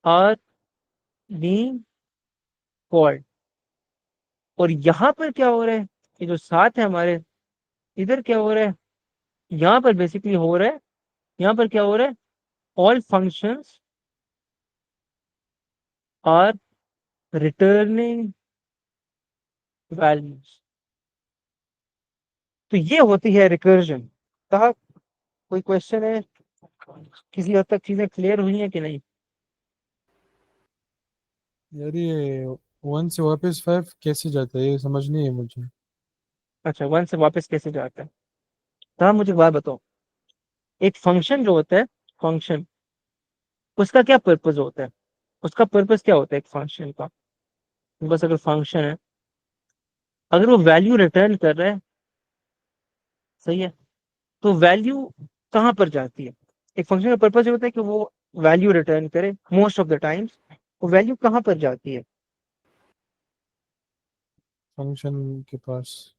are being called. और यहाँ पर क्या हो रहा है, ये जो साथ है हमारे, इधर क्या हो रहा है, यहाँ पर बेसिकली हो रहा है, यहाँ पर क्या हो रहा है, all functions are returning values. तो ये होती है रिकर्जन। कहा कोई क्वेश्चन है, किसी हद तक चीजें क्लियर हुई हैं कि नहीं? यार ये 1 से वापस 5 कैसे जाता है, ये समझ नहीं है मुझे। अच्छा, 1 से वापस कैसे जाता है? तो आप मुझे एक बात बताओ, एक फंक्शन जो होता है, फंक्शन, उसका क्या पर्पज होता है? उसका पर्पज क्या होता है एक फंक्शन का? बस अगर फंक्शन है, अगर वो वैल्यू रिटर्न कर रहा है, सही है, तो वैल्यू कहाँ पर जाती है? एक फंक्शन का पर्पज होता है कि वो वैल्यू रिटर्न करे। मोस्ट ऑफ द टाइम्स वो वैल्यू कहाँ पर जाती है? फंक्शन के पास।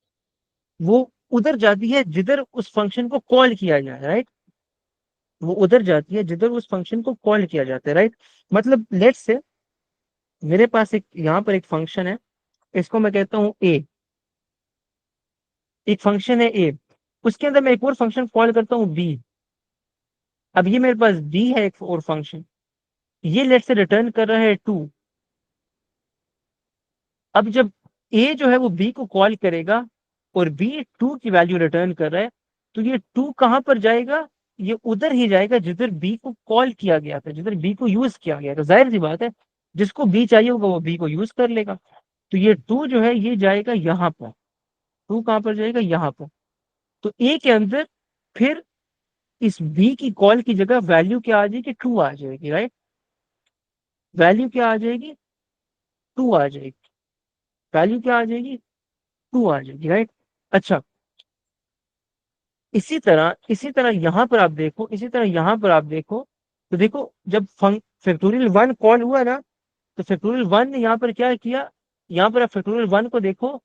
वो उधर जाती है जिधर उस फंक्शन को कॉल किया जाए, राइट? वो उधर जाती है जिधर उस फंक्शन को कॉल किया जाता है, राइट? मतलब लेट्स से मेरे पास एक यहाँ पर एक फंक्शन है, इसको मैं कहता हूँ ए। एक फंक्शन है ए, उसके अंदर मैं एक और फंक्शन कॉल करता हूँ बी। अब ये मेरे पास बी है एक और फंक्शन, ये लेट्स से रिटर्न कर रहा है 2। अब जब ए जो है वो बी को कॉल करेगा और बी 2 की वैल्यू रिटर्न कर रहा है, तो ये 2 कहाँ पर जाएगा? ये उधर ही जाएगा जिधर बी को कॉल किया गया था, जिधर बी को यूज किया गया था। जाहिर सी बात है, जिसको बी चाहिए होगा वो बी को यूज कर लेगा। तो ये 2 जो है ये जाएगा यहाँ पर। 2 कहाँ पर जाएगा? यहाँ पर। तो ए के अंदर फिर इस बी की कॉल की जगह वैल्यू क्या आ जाएगी? 2 आ जाएगी, राइट? वैल्यू क्या आ जाएगी? 2 आ जाएगी। वैल्यू क्या आ जाएगी? 2 आ जाएगी, राइट? अच्छा, इसी तरह यहां पर आप देखो, इसी तरह यहां पर आप देखो, तो देखो जब फैक्टोरियल 1 कॉल हुआ ना, तो फैक्टोरियल 1 ने यहाँ पर क्या किया, यहाँ पर आप फैक्टोरियल 1 को देखो।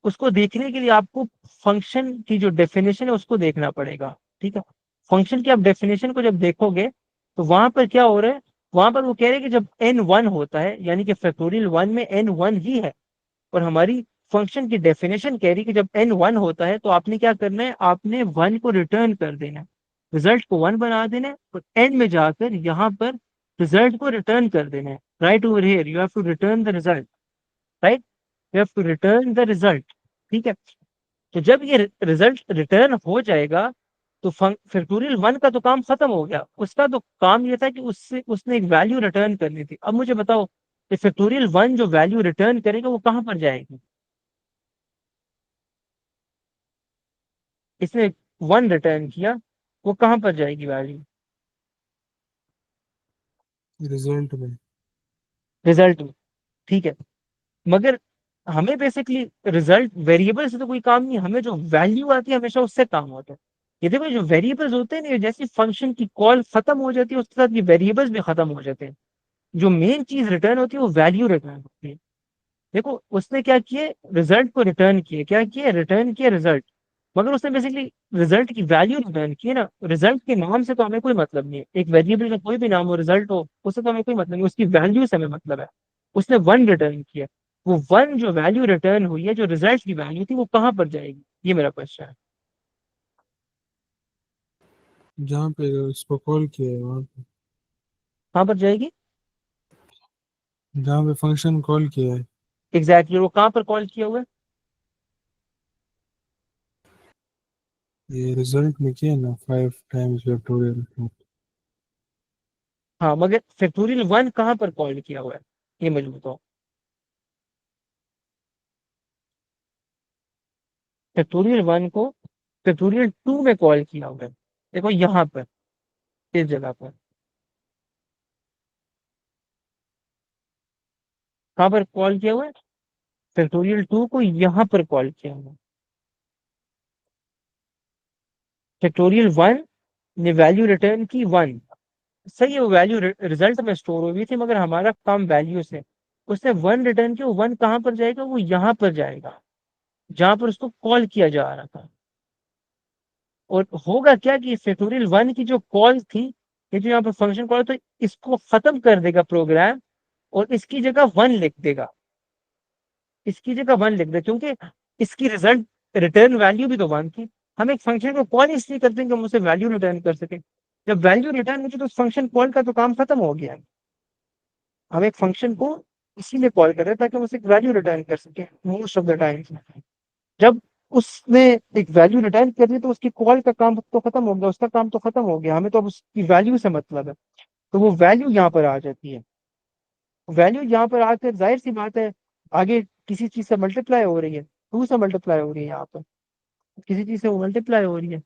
उसको देखने के लिए आपको फंक्शन की जो डेफिनेशन है उसको देखना पड़ेगा, ठीक है? फंक्शन की आप डेफिनेशन को जब देखोगे तो वहां पर क्या हो रहा है, वहां पर वो कह रहे हैं कि जब एन 1 होता है, यानी कि फैक्टोरियल 1 में एन 1 ही है, और हमारी फंक्शन की डेफिनेशन कह रही है कि जब एन 1 होता है तो आपने क्या करना है, आपने 1 को रिटर्न कर देना है, रिजल्ट को 1 बना देना है, और एंड में जाकर यहाँ पर रिजल्ट को रिटर्न कर देना है। Right over here you have to return the result, right? You have to return the result, ठीक है? तो जब ये रिजल्ट रिटर्न हो जाएगा तो फैक्टोरियल 1 का तो काम खत्म हो गया। उसका तो काम ये था कि उससे उसने एक वैल्यू रिटर्न करनी थी। अब मुझे बताओ कि फैक्टोरियल 1 जो वैल्यू रिटर्न करेगा वो कहाँ पर जाएगी? इसने 1 रिटर्न किया, वो कहाँ पर जाएगी वैल्यू? रिजल्ट में। रिजल्ट में, ठीक है? मगर हमें बेसिकली रिजल्ट वेरिएबल से तो कोई काम नहीं, हमें जो वैल्यू आती है हमेशा उससे काम होता है। ये देखो जो वेरिएबल्स होते हैं ना, जैसे फंक्शन की कॉल खत्म हो जाती है उसके साथ ये वेरिएबल्स भी खत्म हो जाते हैं। जो मेन चीज रिटर्न होती है वो वैल्यू रिटर्न होती है। देखो उसने क्या किए, रिजल्ट को रिटर्न किए, क्या किए, रिटर्न किए रिजल्ट। मगर उसने बेसिकली रिजल्ट की वैल्यू रिटर्न की है ना। रिजल्ट के नाम से तो हमें कोई मतलब नहीं है, एक वेरिएबल का कोई भी नाम हो, रिजल्ट हो, उससे तो हमें कोई मतलब नहीं, उसकी वैल्यू से हमें मतलब है। उसने 1 रिटर्न किया, वो 1 जो वैल्यू रिटर्न हुई है, जो रिजल्ट की वैल्यू थी, वो कहाँ पर जाएगी? ये मेरा क्वेश्चन है। जहाँ पे इसको कॉल किया है वहाँ पे। कहाँ पर जाएगी? जहाँ पे फंक्शन कॉल किया है। एग्जैक्टली, वो कहाँ पर कॉल किया हुआ है? ये रिजल्ट में किया ना 5 टाइम्स फैक्टोरियल। हाँ, मगर फैक्टोरियल 1 कहाँ पर कॉल किया हुआ है, ये मुझे बताओ। फैक्टोरियल 1 को फैक्टोरियल 2 में कॉल किया हुआ है, देखो यहाँ पर, इस जगह पर। कहाँ पर कॉल किया हुआ है? फैक्टोरियल 2 को यहाँ पर कॉल किया हुआ है। फैक्टोरियल 1 ने वैल्यू रिटर्न की 1, सही है, वो वैल्यू रिजल्ट में स्टोर हुई थी, मगर हमारा काम वैल्यू से, उसने 1 रिटर्न किया। 1 कहाँ पर जाएगा? वो यहाँ पर जाएगा, जहां पर उसको कॉल किया जा रहा था। और होगा क्या कि फैक्टोरियल 1 की जो कॉल थी, ये जो यहाँ पर फंक्शन कॉल, तो इसको खत्म कर देगा प्रोग्राम, और इसकी जगह 1 लिख देगा, इसकी जगह 1 लिख देगा, क्योंकि इसकी रिजल्ट रिटर्न वैल्यू भी तो 1 थी। हम एक फंक्शन को कॉल इसलिए करते हैं कि हम उसे वैल्यू रिटर्न कर सके। जब वैल्यू रिटर्न होती है तो उस फंक्शन कॉल का तो काम खत्म हो गया। हम एक फंक्शन को इसीलिए कॉल कर रहे हैं ताकि हम उसे वैल्यू रिटर्न कर सके मोस्ट ऑफ द टाइम। जब उसने एक वैल्यू रिटर्न कर दी तो उसकी कॉल का काम तो खत्म हो गया, उसका काम तो खत्म हो गया, हमें तो अब उसकी वैल्यू से मतलब है। तो वो वैल्यू यहाँ पर आ जाती है। वैल्यू यहाँ पर आकर जाहिर सी बात है, आगे किसी चीज से मल्टीप्लाई हो रही है, 2 से मल्टीप्लाई हो रही है, यहाँ पर किसी चीज से वो मल्टीप्लाई हो रही है,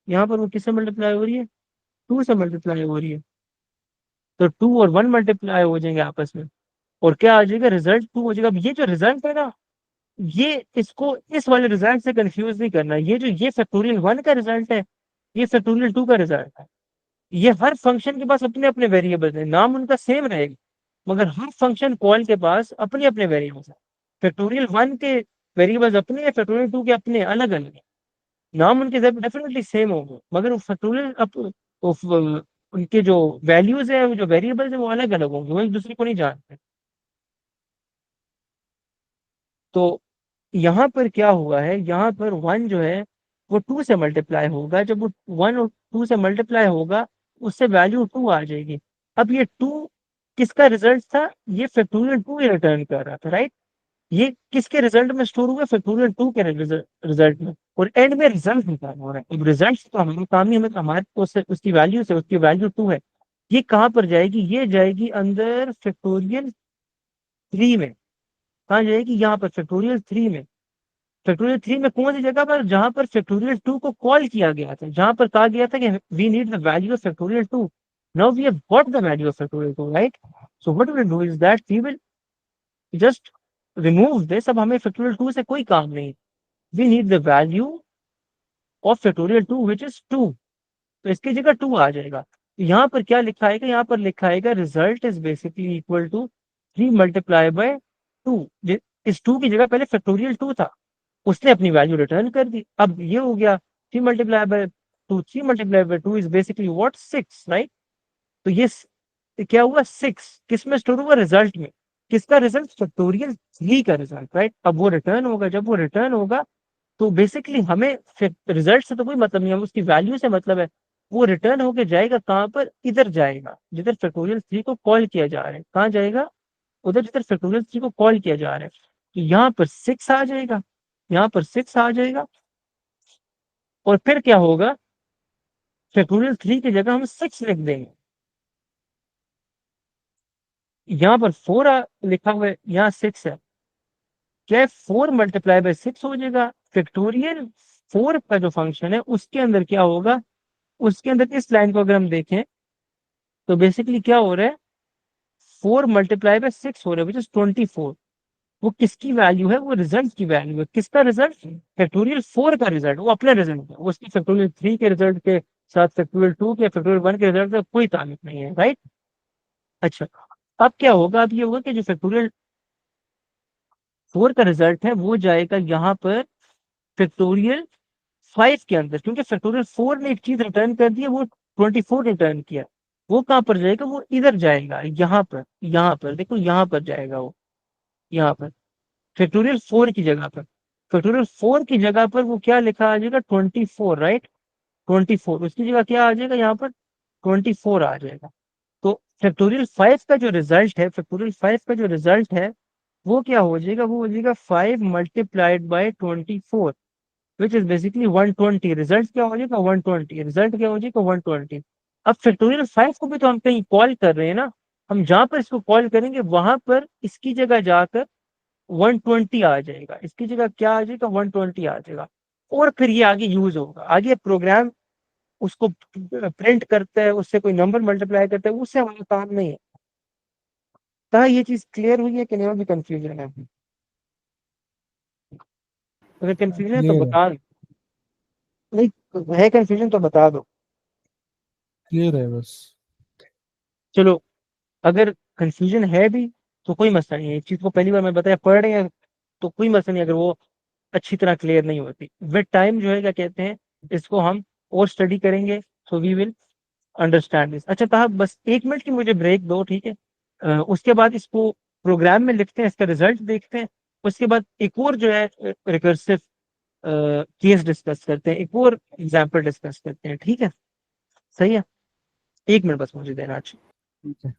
यहाँ पर वो किससे मल्टीप्लाई हो रही है? 2 से मल्टीप्लाई हो रही है। तो 2 और 1 मल्टीप्लाई हो जाएंगे आपस में, और क्या आ जाएगा? रिजल्ट 2 हो जाएगा। अब ये जो रिजल्ट है ना, ये इसको इस वाले रिजल्ट से कंफ्यूज नहीं करना। ये जो ये फैक्टोरियल 1 का रिजल्ट है, ये फैक्टोरियल 2 का रिजल्ट है। ये हर फंक्शन के पास अपने अपने वेरिएबल्स हैं, नाम उनका सेम रहेगा, मगर हर फंक्शन कॉल के पास अपने अपने वेरिएबल्स हैं। फैक्टोरियल 1 के वेरिएबल्स अपने हैं, फैक्टोरियल 2 के अपने अलग अलग हैं। नाम उनके डेफिनेटली सेम होंगे, मगर वो फैक्टोरियल उनके जो वैल्यूज है, वो जो वेरिएबल्स है, वो अलग अलग होंगे, वो एक दूसरे को नहीं जानते। तो यहाँ पर क्या हुआ है, यहाँ पर 1 जो है वो 2 से मल्टीप्लाई होगा। जब वो 1 और 2 से मल्टीप्लाई होगा, उससे वैल्यू 2 आ जाएगी। अब ये 2 किसका रिजल्ट था? ये फैक्टोरियल 2 ही रिटर्न कर रहा था, राइट? ये किसके रिजल्ट में स्टोर हुआ? फैक्टोरियल 2 के रिजल्ट में। और एंड में रिजल्ट निकाल हो रहा है। अब रिजल्ट तो हमारे काम ही, हमें हमारे तो उसकी वैल्यू से, उसकी वैल्यू 2 है। ये कहाँ पर जाएगी? ये जाएगी अंदर फैक्टोरियल 3 में। कहाँ जाएगी? यहाँ पर फैक्टोरियल 3 में। फैक्टोरियल 3 में कौन सी जगह पर? जहां पर फैक्टोरियल 2 को कॉल किया गया था, जहां पर कहा गया था कि we need the value of factorial 2। Now we have got the value of factorial 2, right? So what we do is that we will just remove this. अब हमें फैक्टोरियल 2 से कोई काम नहीं। We need the value of factorial 2 which is 2। तो इसकी जगह 2 आ जाएगा। यहाँ पर क्या लिखा आएगा? यहाँ पर लिखा आएगा result is basically equal to 3 multiply by 2। इस 2 की जगह पहले फैक्टोरियल 2 था, उसने अपनी वैल्यू रिटर्न कर दी। अब ये हो गया 3 multiply by 2, 3 multiply by 2 is basically what? 6, right? तो ये क्या हुआ? 6 किस में स्टोर हुआ? रिजल्ट में। किसका रिजल्ट? फैक्टोरियल 3 का रिजल्ट, राइट? अब वो रिटर्न होगा। जब वो रिटर्न होगा तो बेसिकली हमें रिजल्ट से तो कोई मतलब नहीं, हम उसकी वैल्यू से मतलब है। वो रिटर्न होके जाएगा कहाँ पर? इधर जाएगा जिधर फैक्टोरियल 3 को कॉल किया जा रहा है। कहाँ जाएगा? उधर जिधर फैक्टोरियल 3 को कॉल किया जा रहा है। तो यहाँ पर 6 आ जाएगा, यहाँ पर 6 आ जाएगा। और फिर क्या होगा? फैक्टोरियल 3 की जगह हम 6 लिख देंगे। यहाँ पर 4 लिखा हुआ है, यहाँ 6 है। क्या 4 मल्टीप्लाई बाय 6 हो जाएगा? फैक्टोरियल 4 का जो फंक्शन है उसके अंदर क्या होगा? उसके अंदर इस लाइन को अगर हम देखें तो बेसिकली क्या हो रहा है? 4 मल्टीप्लाई बाय 6 हो रहा है, विच इज 24। वो किसकी वैल्यू है? वो रिजल्ट की वैल्यू है। किसका रिजल्ट? फैक्टोरियल 4 का रिजल्ट। वो अपना रिजल्ट है, वो उसकी फैक्टोरियल 3 के रिजल्ट के साथ फैक्टोरियल 2 के, फैक्टोरियल 1 के रिजल्ट का कोई ताल्लुक नहीं है, राइट? अच्छा, अब क्या होगा? अब ये होगा कि जो फैक्टोरियल 4 का रिजल्ट है वो जाएगा यहाँ पर फैक्टोरियल 5 के अंदर, क्योंकि फैक्टोरियल 4 ने एक चीज रिटर्न कर दी है, वो 24 रिटर्न किया। वो कहाँ पर जाएगा? वो इधर जाएगा, यहाँ पर, यहाँ पर देखो, यहाँ पर जाएगा वो, यहाँ पर फैक्टोरियल 4 की जगह पर। फैक्टोरियल 4 की जगह पर वो क्या लिखा आ जाएगा? 24, राइट? 24 उसकी जगह क्या आ जाएगा? यहाँ पर 24 आ जाएगा। तो फैक्टोरियल 5 का जो रिजल्ट है, फैक्टोरियल 5 का जो रिजल्ट है वो क्या हो जाएगा, वो हो जाएगा 5 multiplied by 24, which is basically 120। Result क्या हो जाएगा 120, रिजल्ट क्या हो जाएगा 120। अब फैक्टोरियल 5 को भी तो हम कहीं कॉल कर रहे हैं ना, हम जहां पर इसको कॉल करेंगे वहां पर इसकी जगह जाकर 120 आ जाएगा, इसकी जगह क्या आ जाएगा 120 आ जाएगा। और फिर ये आगे यूज होगा, आगे प्रोग्राम उसको प्रिंट करता है, उससे कोई नंबर मल्टीप्लाई करता है, उससे हमारा काम नहीं है। तो ये चीज क्लियर हुई है कि नहीं, और भी कंफ्यूजन है? अगर कंफ्यूजन है तो क्लियर है, बता दो, नहीं है कंफ्यूजन तो बता दो। क्लियर है बस। चलो, अगर कंफ्यूजन है भी तो कोई मसला नहीं है, इस चीज को पहली बार मैं बताया पढ़ रहे हैं तो कोई मसला नहीं, अगर वो अच्छी तरह क्लियर नहीं होती विद टाइम जो है क्या कहते हैं, इसको हम और स्टडी करेंगे, so we will understand this. अच्छा साहब, बस 1 मिनट की मुझे ब्रेक दो, ठीक है? उसके बाद इसको प्रोग्राम में लिखते हैं, इसका रिजल्ट देखते हैं, उसके बाद एक और जो है रिकर्सिव केस डिस्कस करते हैं, एक और एग्जाम्पल डिस्कस करते हैं, ठीक है? सही है, 1 मिनट बस मुझे देना। अच्छा। ठीक है।